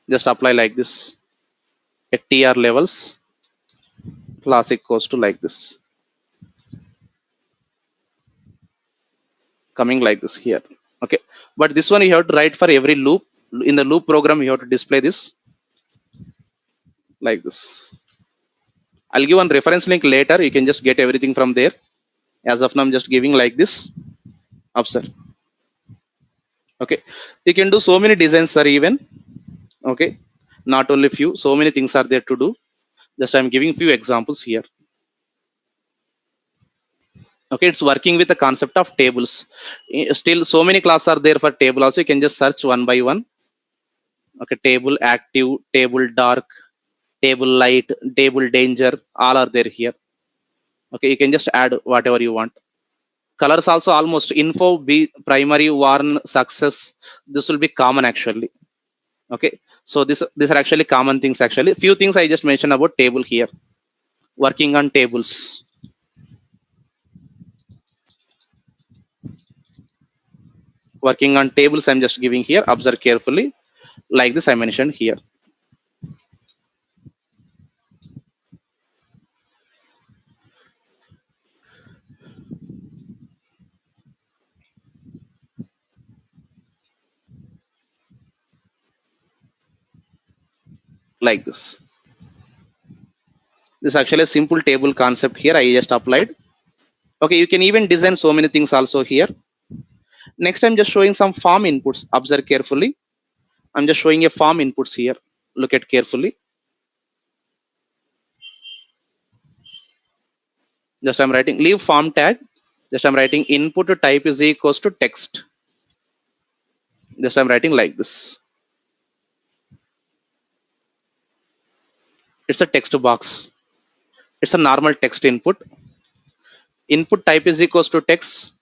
Just apply like this. At TR levels, class equals to like this. Coming like this here. Okay, but this one you have to write for every loop. In the loop program you have to display this like this. I'll give one reference link later. You can just get everything from there. As of now, I'm just giving like this. Observe. Okay. You can do so many designs, sir, even. Okay. Not only few, so many things are there to do. Just I'm giving few examples here. Okay, it's working with the concept of tables. Still, so many classes are there for table also. You can just search one by one. Okay, table active, table dark, table light, table danger, all are there here. Okay, you can just add whatever you want. Colors also almost info, be primary, warn, success. This will be common actually. Okay, so these are actually common things actually. Few things I just mentioned about table here. Working on tables. Working on tables, I'm just giving here. Observe carefully. Like this I mentioned here. Like this. This is actually a simple table concept here. I just applied. Okay, you can even design so many things also here. Next, I'm just showing some form inputs. Observe carefully. I'm just showing a form inputs here. Look at carefully. Just I'm writing leave form tag. Just I'm writing input type is equals to text. Just I'm writing like this. It's a text box. It's a normal text input. Input type is equals to text.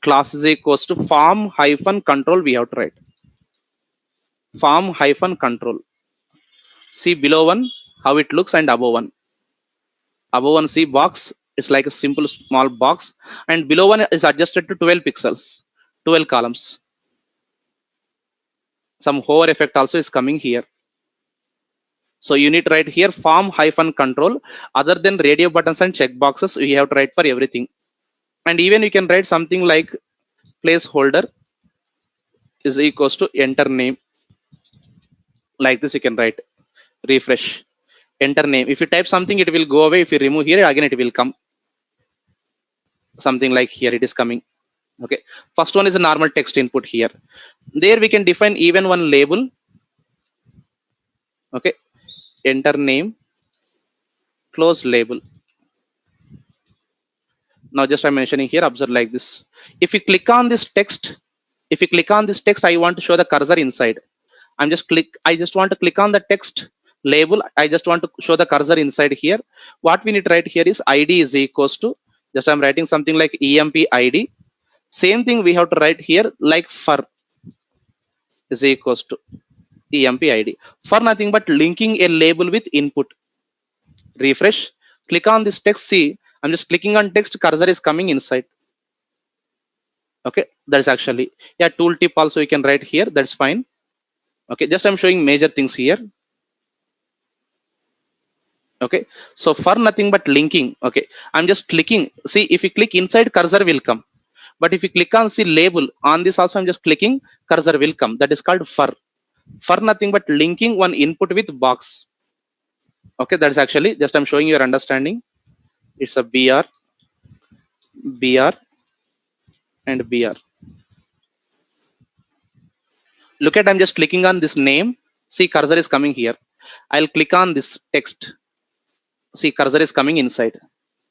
Class is equals to form hyphen control. We have to write form hyphen control. See below one how it looks and above one. Above one see box is like a simple small box, and below one is adjusted to 12 pixels, 12 columns. Some hover effect also is coming here. So you need to write here form hyphen control. Other than radio buttons and check boxes, we have to write for everything. And even you can write something like placeholder is equals to enter name. Like this you can write. Refresh. Enter name. If you type something, it will go away. If you remove here, again it will come. Something like here it is coming. Okay. First one is a normal text input here. There we can define even one label. Okay. Enter name. Close label. Now just I'm mentioning here, observe like this. If you click on this text, I want to show the cursor inside. I just want to click on the text label. I just want to show the cursor inside here. What we need to write here is id is equals to, just I'm writing something like emp id. Same thing we have to write here, like for is equals to emp id. For nothing but linking a label with input. Refresh, click on this text. See, I'm just clicking on text, cursor is coming inside. Okay, that's actually, yeah, tooltip also you can write here, that's fine. Okay, just I'm showing major things here. Okay, so for nothing but linking. Okay, I'm just clicking. See, if you click inside, cursor will come. But if you click on see label on this also, I'm just clicking, cursor will come. That is called for nothing but linking one input with box. Okay, that's actually, just I'm showing your understanding. It's a br and br. Look at, I'm just clicking on this name. See, cursor is coming here. I'll click on this text. See, cursor is coming inside.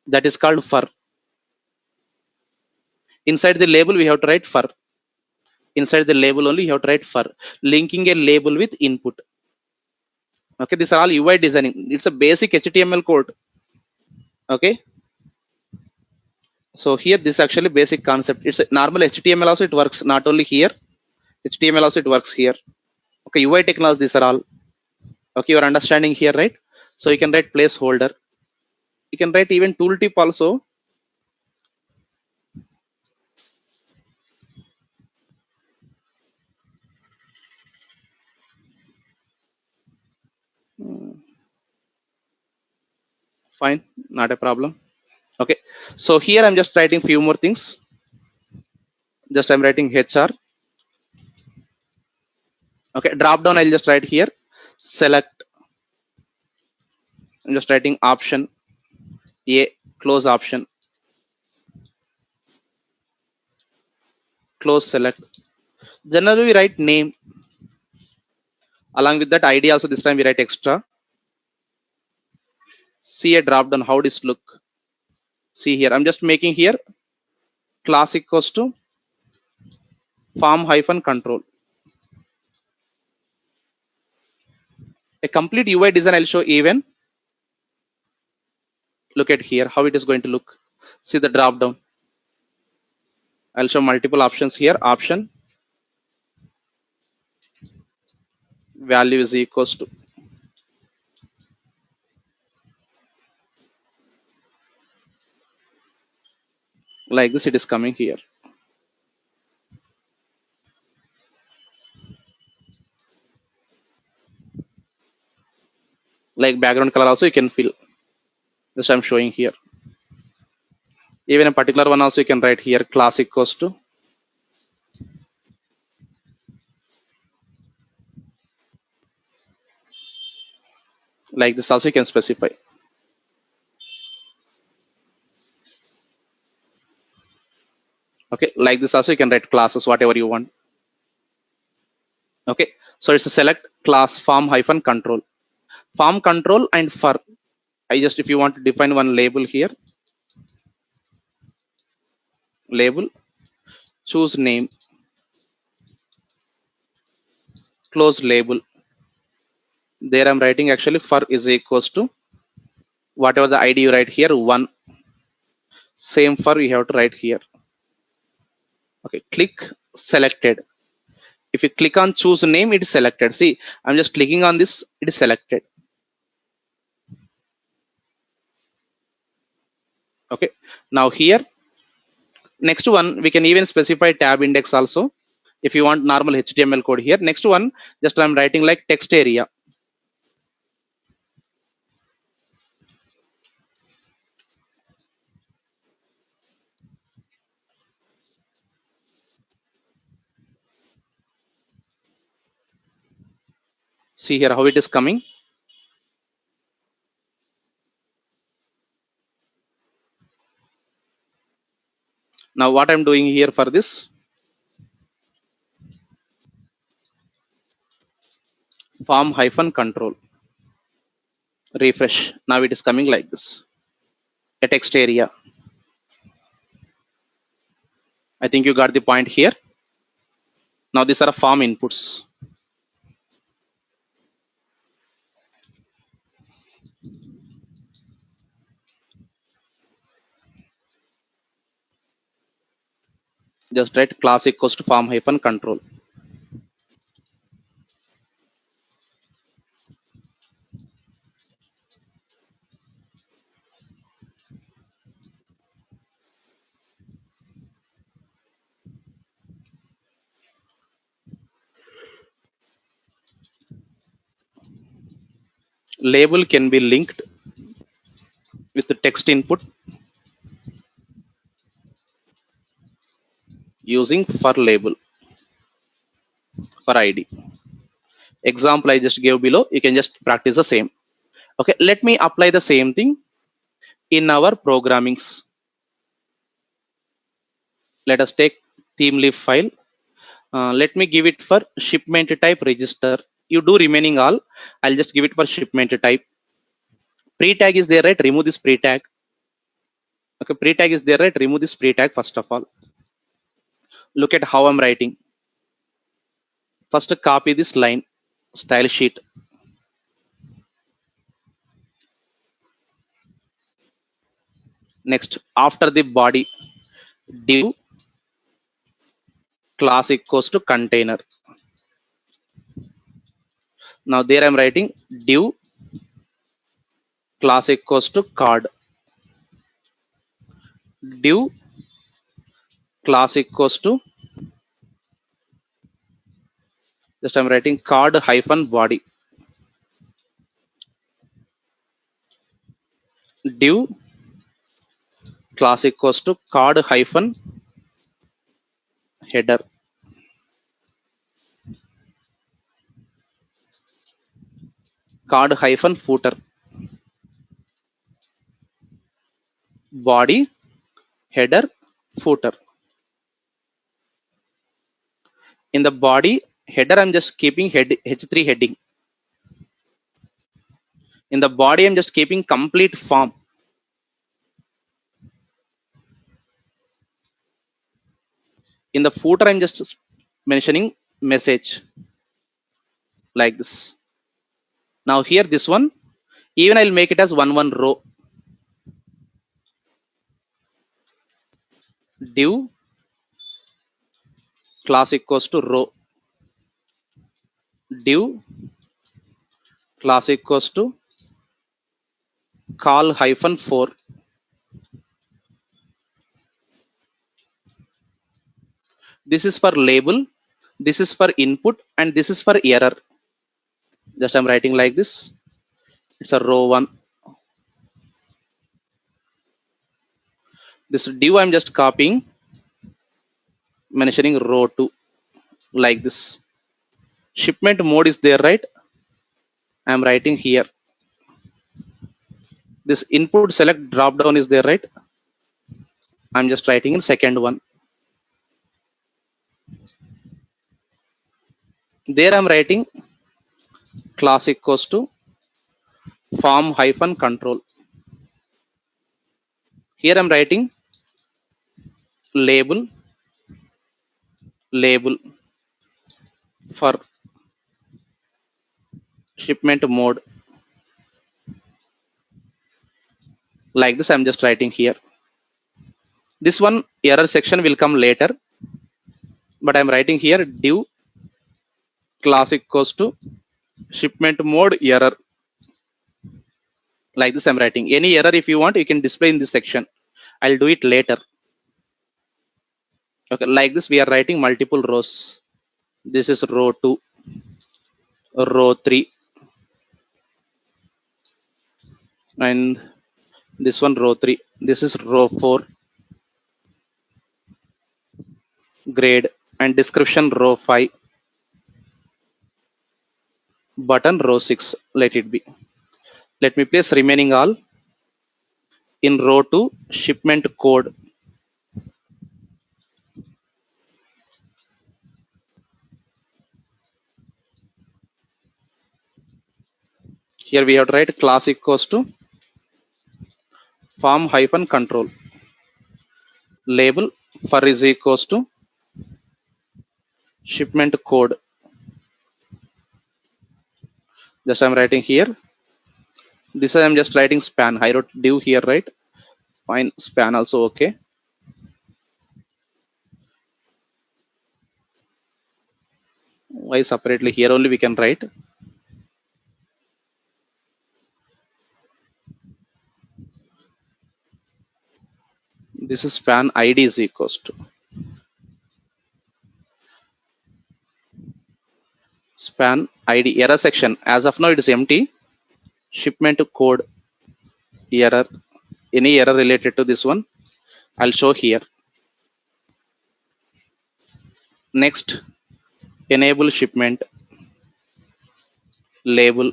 That is called for. Inside the label we have to write for. Inside the label only you have to write for. Linking a label with input. Okay, these are all UI designing. It's a basic HTML code. Okay, so here this is actually basic concept. It's a normal HTML also it works, not only here. HTML also it works here. Okay, UI technology, these are all. Okay, you are understanding here, right? So you can write placeholder. You can write even tooltip also. Fine, not a problem. Okay, so here I'm just writing few more things. Just I'm writing HR. Okay, drop down I'll just write here select I'm just writing option A, close option, close select. Generally, we write name. Along with that ID also, this time we write extra. See a drop down, how this look. See here, I'm just making here class equals to form hyphen control. A complete UI design I'll show even. Look at here, how it is going to look. See the drop down. I'll show multiple options here. Option value is equals to, like this, it is coming here. Like background color also you can fill. This I'm showing here. Even a particular one also you can write here class equals to like this also you can specify. Okay, like this also you can write classes whatever you want. Okay, so it's a select class form hyphen control. Form control and for, I just, if you want to define one label here, label, choose name, close label. There I'm writing actually for is equals to whatever the ID you write here, one. Same for you have to write here. Okay, click selected. If you click on choose name, it is selected. See, I'm just clicking on this, it is selected. Okay, now here, next one, we can even specify tab index also. If you want normal HTML code here. Next one, just I'm writing like text area. See here how it is coming. Now what I'm doing here for this, form hyphen control, refresh. Now it is coming like this, a text area. I think you got the point here. Now these are form inputs. Just write class equals to form hyphen control. Label can be linked with the text input using for label, for ID. Example I just gave below, you can just practice the same. Okay, let me apply the same thing in our programmings. Let us take theme leaf file. Let me give it for shipment type register. You do remaining all. I'll just give it for shipment type. Pre tag is there, right? Remove this pre tag. Okay, pre tag is there, right? Remove this pre tag first of all. Look at how I'm writing. First, copy this line, style sheet. Next, after the body, div class equals to container. Now there I'm writing div class equals to card. Div class equals to, just I'm writing card hyphen body. Div class equals to card hyphen header. Card hyphen footer. body, header, footer. In the body header, I'm just keeping H3 heading. In the body, I'm just keeping complete form. In the footer, I'm just mentioning message like this. Now here, this one, even I'll make it as one row. Div class equals to row. Div class equals to call hyphen 4. This is for label, this is for input, and this is for error. Just I'm writing like this. It's a row 1. This div I'm just copying, mentioning row 2 like this. Shipment mode is there, right? I'm writing here. This input select drop down is there, right? I'm just writing in second one. There I'm writing class equals to form hyphen control. Here I'm writing label for shipment mode. Like this, I'm just writing here. This one error section will come later, but I'm writing here div class equals to shipment mode error. Like this, I'm writing. Any error, if you want, you can display in this section. I'll do it later. Okay, like this, we are writing multiple rows. This is row 2, row 3, and this one row 3. This is row 4, grade, and description row 5, button row 6. Let it be. Let me place remaining all in row 2, shipment code. Here we have to write class equals to form hyphen control. Label for is equals to shipment code. Just I'm writing here. This I'm just writing span. I wrote div here, right? Fine. Span also okay. Why separately? Here only we can write. This is span ID is equals to span ID error section. As of now, it is empty. Shipment code error. Any error related to this one, I'll show here. Next, enable shipment label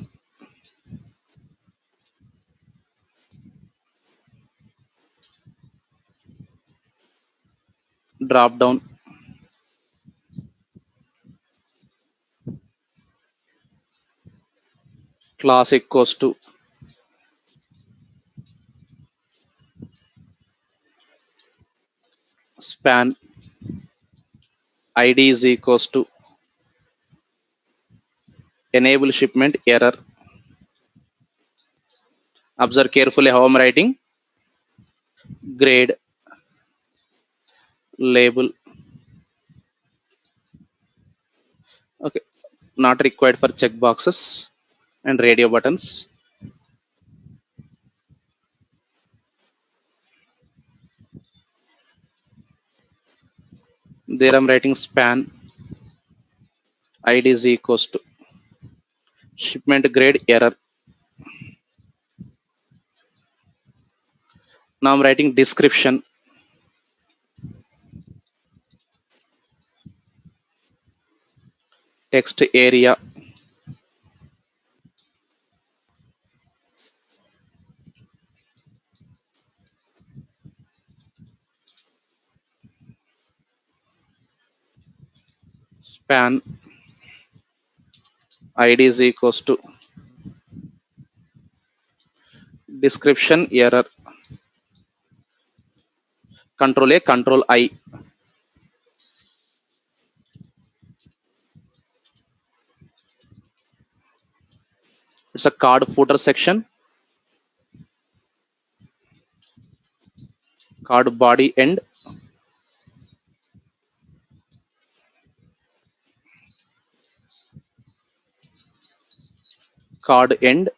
drop down class equals to span ID is equals to enable shipment error. Observe carefully how I'm writing. Grade label. Okay, not required for checkboxes and radio buttons. There I'm writing span ID is equals to shipment grade error. Now I'm writing description text area. span id is equals to description error control a control I. It's a card footer section, card body end, card end,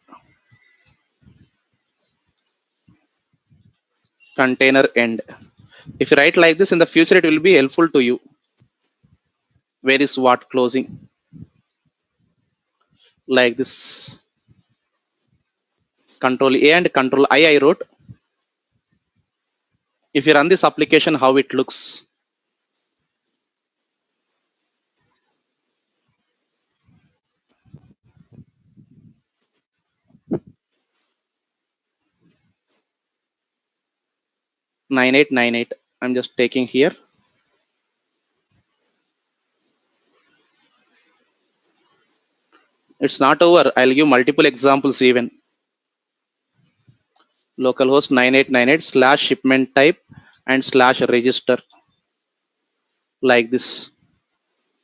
container end. If you write like this in the future, it will be helpful to you. Where is what closing? Like this. Control A and control I wrote. If you run this application, how it looks. Nine eight nine eight. I'm just taking here. It's not over. I'll give multiple examples even. Localhost 9898 slash shipment type and slash register. Like this.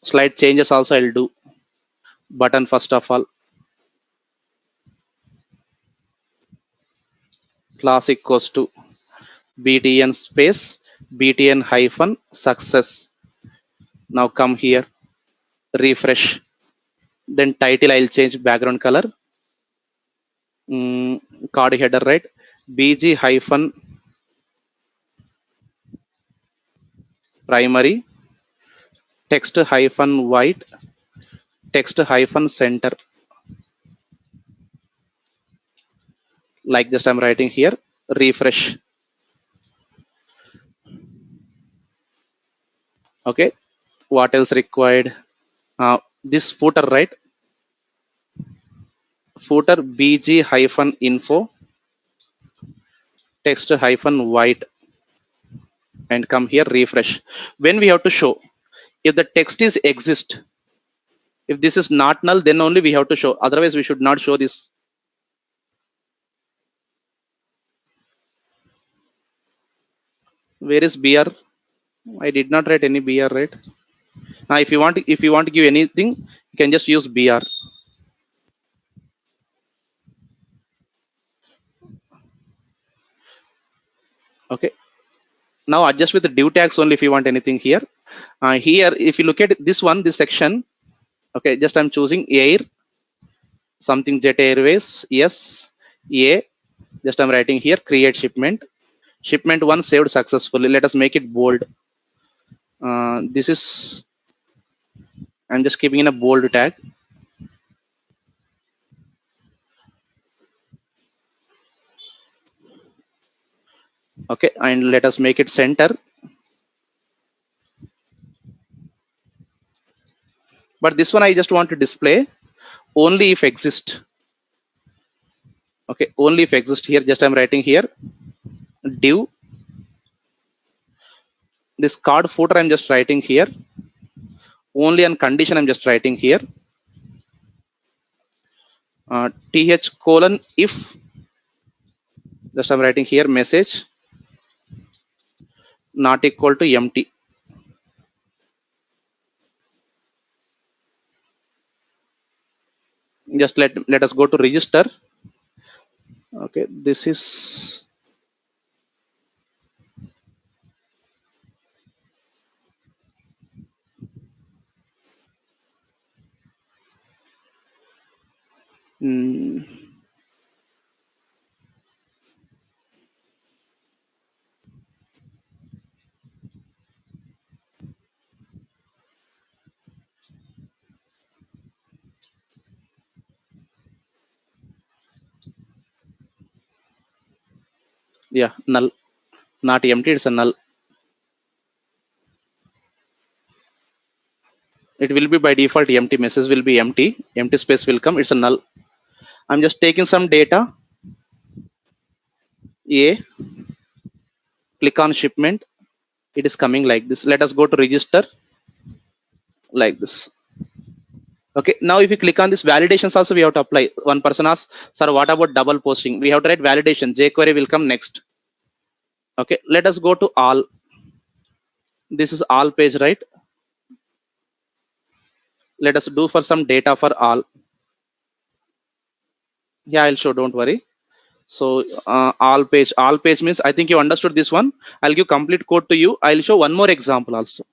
Slide changes also I'll do. Button first of all. Class equals to btn space btn hyphen success. Now come here. Refresh. Then title I'll change background color. Card header right. bg hyphen primary text hyphen white text hyphen center. Like this I'm writing here. Refresh. Okay, what else required? This footer right. Footer bg hyphen info text hyphen white and come here. Refresh. When we have to show, if the text is exist, if this is not null, then only we have to show, otherwise we should not show this. Where is br? I did not write any br, right? Now if you want to give anything, you can just use br. Okay, now adjust with the div tags only if you want anything here. Here if you look at this one, this section, okay, just I'm choosing air something jet airways. Yes, a, just I'm writing here create shipment. Shipment one saved successfully. Let us make it bold. This is, I'm just keeping in a bold tag. Okay, and let us make it center. But this one I just want to display only if exist. Okay, only if exist. Here just I'm writing here div. This card footer I'm just writing here. Only on condition I'm just writing here. Th colon if, just I'm writing here message not equal to empty. Just let us go to register. Okay, this is yeah, null, not empty, it's a null. It will be by default empty, message will be empty space will come, it's a null. I'm just taking some data. A, click on shipment, it is coming like this. Let us go to register. like this. Okay, now if you click on this validations also we have to apply. One person asks, sir, what about double posting? We have to write validation. jQuery will come next. Okay, let us go to all. This is all page, right? Let us do for some data for all. Yeah, I'll show, don't worry. So all page means I think you understood this one. I'll give complete code to you. I'll show one more example also.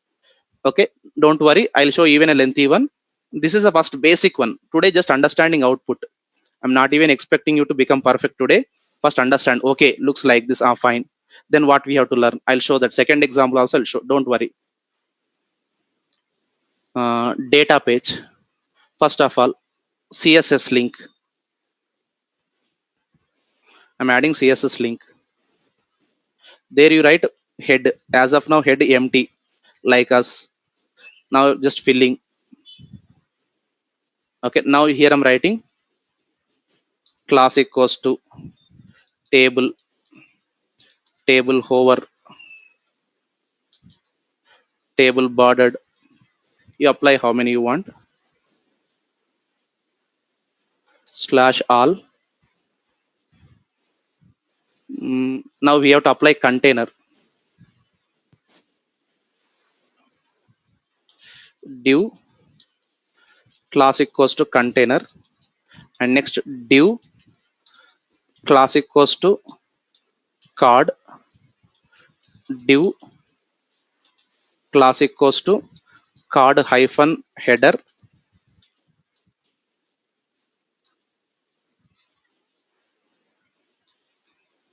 Okay, don't worry, I'll show even a lengthy one. This is the first basic one. Today just understanding output. I'm not even expecting you to become perfect today. First understand, okay, looks like this, fine. Then what we have to learn, I'll show that. Second example also I'll show, don't worry. Data page. First of all, CSS link. I'm adding CSS link. There you write head. As of now head empty, like us. Now just filling. Okay, now here I'm writing class equals to table, table hover, table bordered. You apply how many you want. Slash all. Now we have to apply container. Div class equals to container, and next div class equals to card, div class equals to card hyphen header.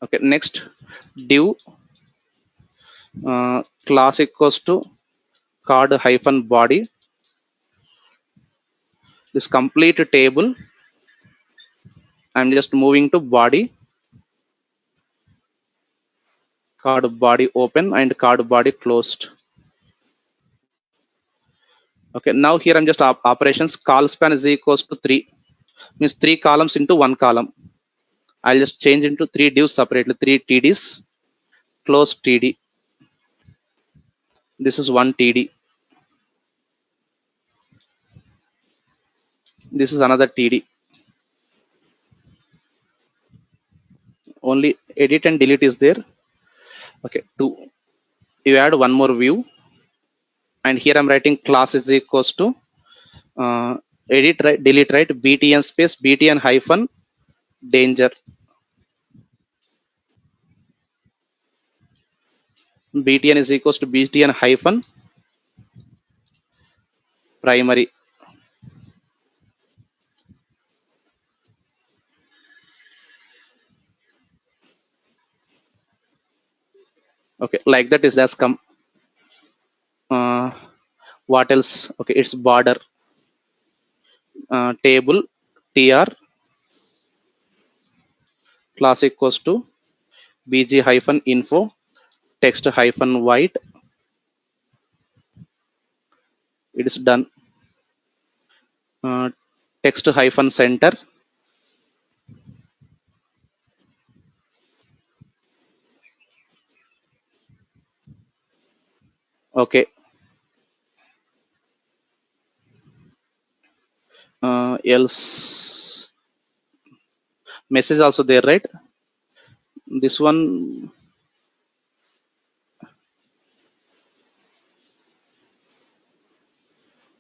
Okay, next div class equals to card hyphen body. This complete table I'm just moving to body, card body open and card body closed. Okay, now here I'm just operations. Call span is equals to 3, means 3 columns into 1 column. I'll just change into 3 divs separately, 3 TDs, close TD. This is 1 TD. This is another TD. Only edit and delete is there. Okay, 2. You add one more view, and here I'm writing class is equals to edit right, delete right, btn space btn hyphen danger. Btn is equals to btn hyphen primary. Okay, like that is that's come. What else? Okay, it's border, table tr class equals to bg hyphen info text hyphen white. It is done. Text hyphen center. Okay, else message also there, right? This one,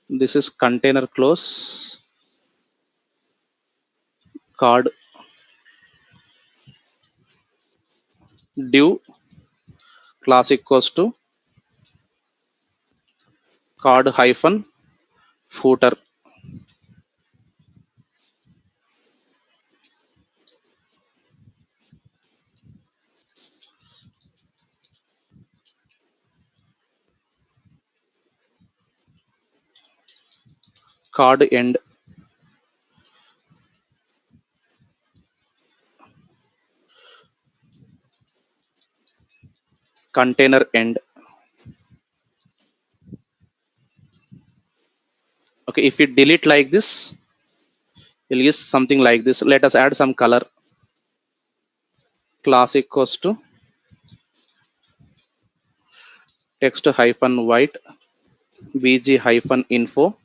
this is container close, card div class equals to card hyphen footer. Card end. Container end. Okay, if we delete like this, we'll use something like this. Let us add some color. Class equals to text hyphen white. bg-info,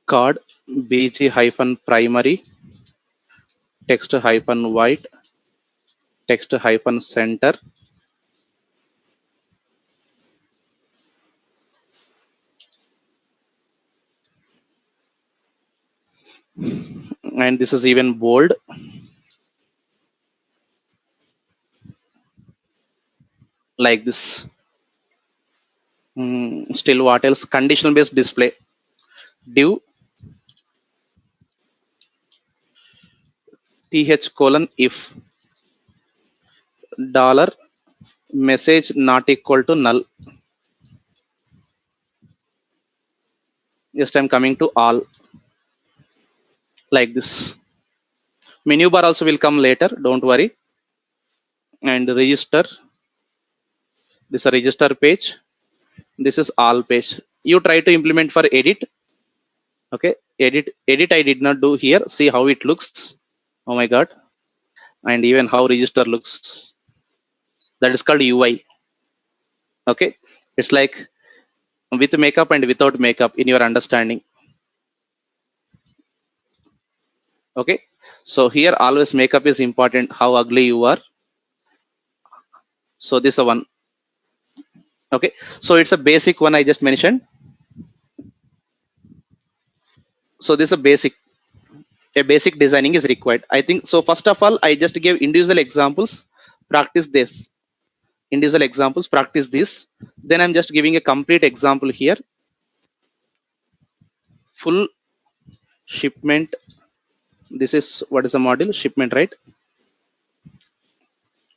card bg-primary, text-white, text-center, and this is even bold, like this. Still what else? Conditional based display, div th:, if dollar message not equal to null. Just I'm coming to all, like this. Menu bar also will come later, don't worry. And register, this is a register page, this is all page. You try to implement for edit. Okay, edit I did not do here. See how it looks. Oh my god. And even how register looks, that is called UI. Okay, it's like with makeup and without makeup in your understanding. Okay, so here always makeup is important, how ugly you are. So this is one. Okay, so it's a basic one I just mentioned. So this is a basic designing is required, I think. So first of all, I just gave individual examples, practice this. Individual examples, practice this. Then I'm just giving a complete example here. Full shipment, this is what is the module shipment, right?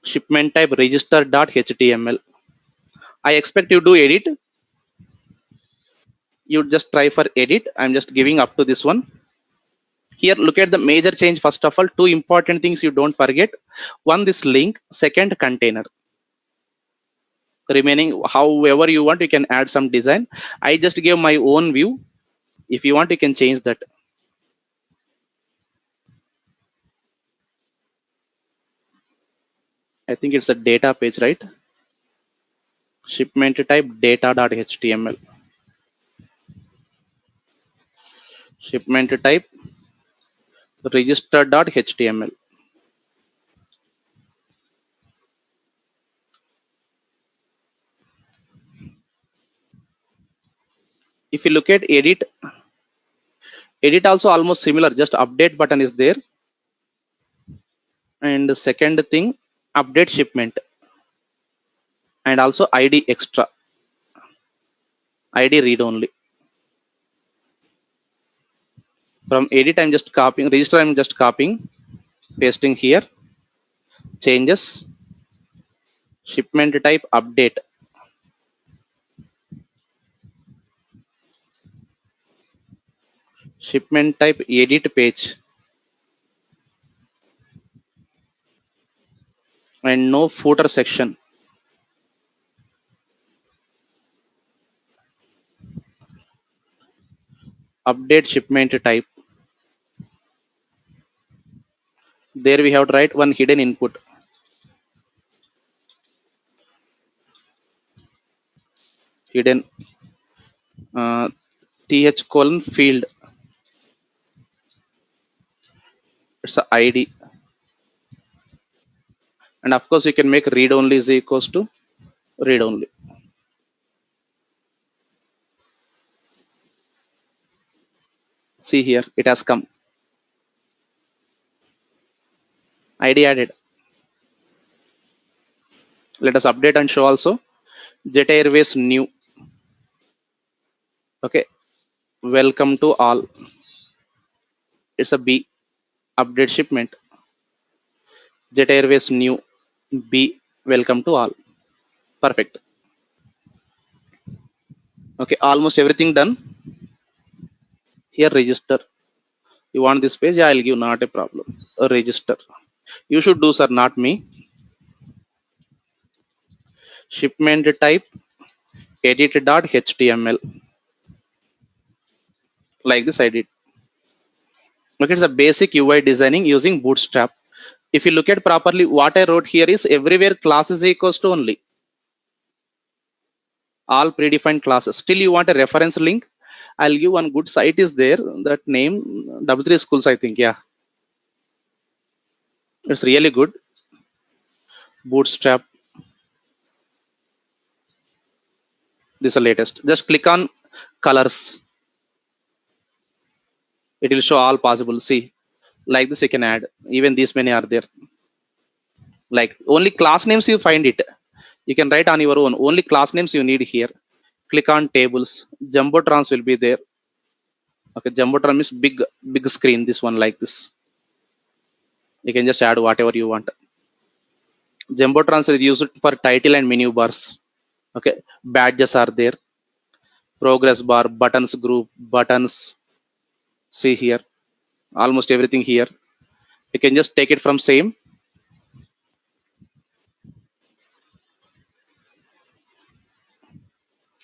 Shipment type register.html. I expect you do edit. You just try for edit. I'm just giving up to this one. Here look at the major change. First of all, two important things you don't forget. One, this link. Second, container. Remaining however you want, you can add some design. I just gave my own view. If you want, you can change that. I think it's a data page, right? Shipment type data.html. Shipment type register.html. If you look at edit also almost similar, just update button is there. And the second thing, update shipment, and also id extra, id read only. From edit I'm just copying, register I'm just copying, pasting here. Changes, shipment type update, shipment type edit page, and no footer section. Update shipment type. There we have to write one hidden input. Hidden th:, field, it's a id. And of course you can make read only is equals to read only. See here, it has come, id added. Let us update and show also. Jet Airways new. Okay, welcome to all, it's a b. Update shipment, Jet Airways new, b, welcome to all. Perfect. Okay, almost everything done. Here register, you want this page, yeah, I'll give, not a problem. Register, you should do sir, not me. Shipment type edit.html, like this I did. Okay, it's a basic UI designing using Bootstrap. If you look at properly, what I wrote here is everywhere class is equals to only all predefined classes. Still you want a reference link? I'll give one good site is there. That name W3 schools, I think. Yeah, it's really good. Bootstrap. This is the latest. Just click on colors. It will show all possible. See, like this you can add. Even these many are there. Like only class names you find it. You can write on your own. Only class names you need here. Click on tables. Jumbotrons will be there. Okay, Jumbotron is big screen. This one like this. You can just add whatever you want. Jumbotrons are used for title and menu bars. Okay, badges are there. Progress bar, buttons group, buttons. See here, almost everything here. You can just take it from same.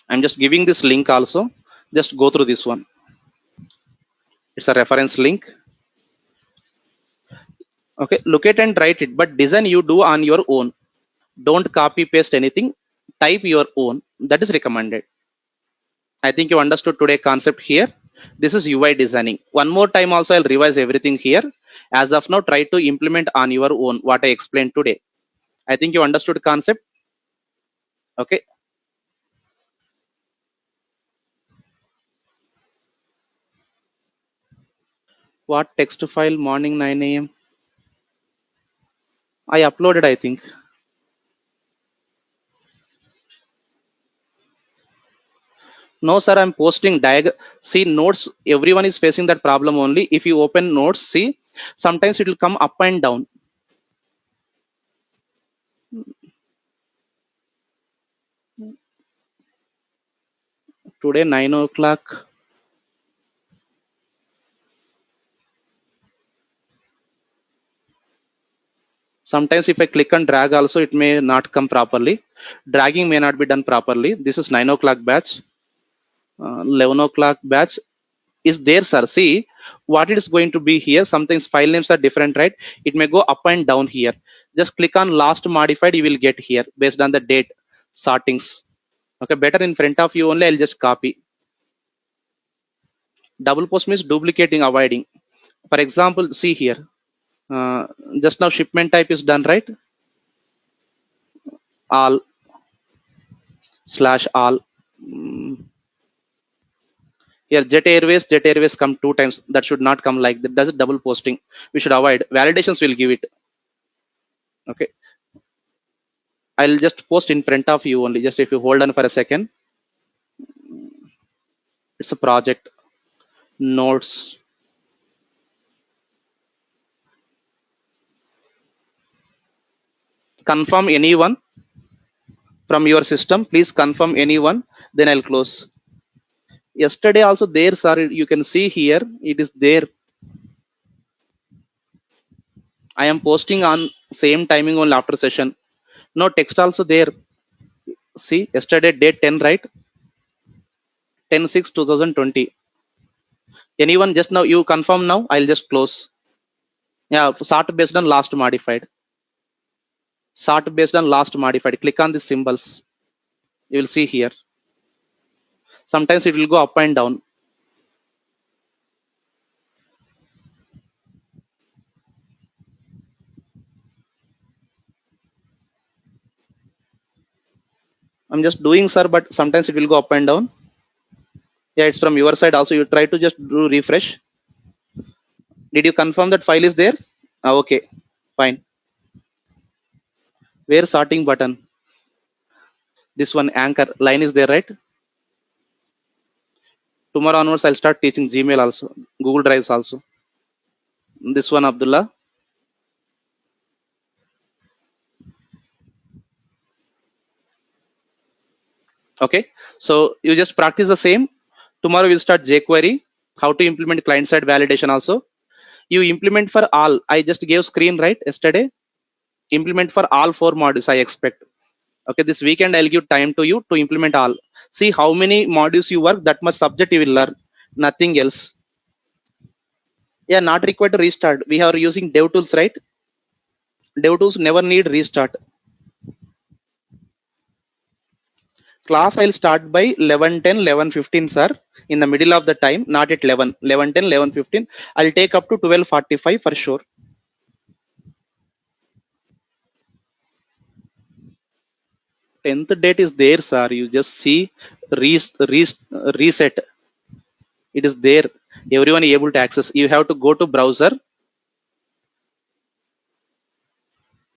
I'm just giving this link also. Just go through this one. It's a reference link. Okay, look it and write it, but design you do on your own. Don't copy paste anything. Type your own. That is recommended. I think you understood today concept here. This is UI designing. One more time also I'll revise everything here. As of now, try to implement on your own what I explained today. I think you understood concept. Okay. What text file morning 9 a.m. I uploaded, I think. No, sir, I'm posting See, notes, everyone is facing that problem only. If you open notes, see, sometimes it will come up and down. Today, 9 o'clock. Sometimes if I click and drag also, it may not come properly. Dragging may not be done properly. This is 9 o'clock batch. 11 o'clock batch is there, sir. See what it is going to be here. Sometimes file names are different, right? It may go up and down here. Just click on last modified, you will get here based on the date sortings. Okay, better in front of you only. I'll just copy. Double post means duplicating, avoiding. For example, see here. Uh, just now shipment type is done, right? All slash all. Here jet airways come 2 times. That should not come like that. That's double posting. We should avoid. Validations will give it. Okay, I'll just post in front of you only. Just if you hold on for a second. It's a project notes. Confirm anyone from your system. Please confirm anyone. Then I'll close. Yesterday also there, sir. You can see here. It is there. I am posting on same timing only after session. No text also there. See, yesterday date 10, right? 10/6/2020. Anyone just now you confirm now? I'll just close. Yeah, sort based on last modified. Sort based on last modified. Click on the symbols. You will see here. Sometimes it will go up and down. I'm just doing, sir, but sometimes it will go up and down. Yeah, it's from your side also. You try to just do refresh. Did you confirm that file is there? Okay, fine. Where sorting button? This one anchor line is there, right? Tomorrow onwards, I'll start teaching Gmail also, Google Drives also. This one, Abdullah. Okay, so you just practice the same. Tomorrow we'll start jQuery, how to implement client-side validation also. You implement for all. I just gave screen right yesterday. Implement for all 4 modules, I expect. Okay, this weekend I'll give time to you to implement all. See how many modules you work, that much subject you will learn. Nothing else. Yeah, not required to restart. We are using dev tools, right? Dev tools never need restart. Class I'll start by 11:10, 11:15, sir. In the middle of the time, not at 11, 11:10, 11:15. I'll take up to 12:45 for sure. 10th date is there, sir. You just see reset. It is there. Everyone able to access. You have to go to browser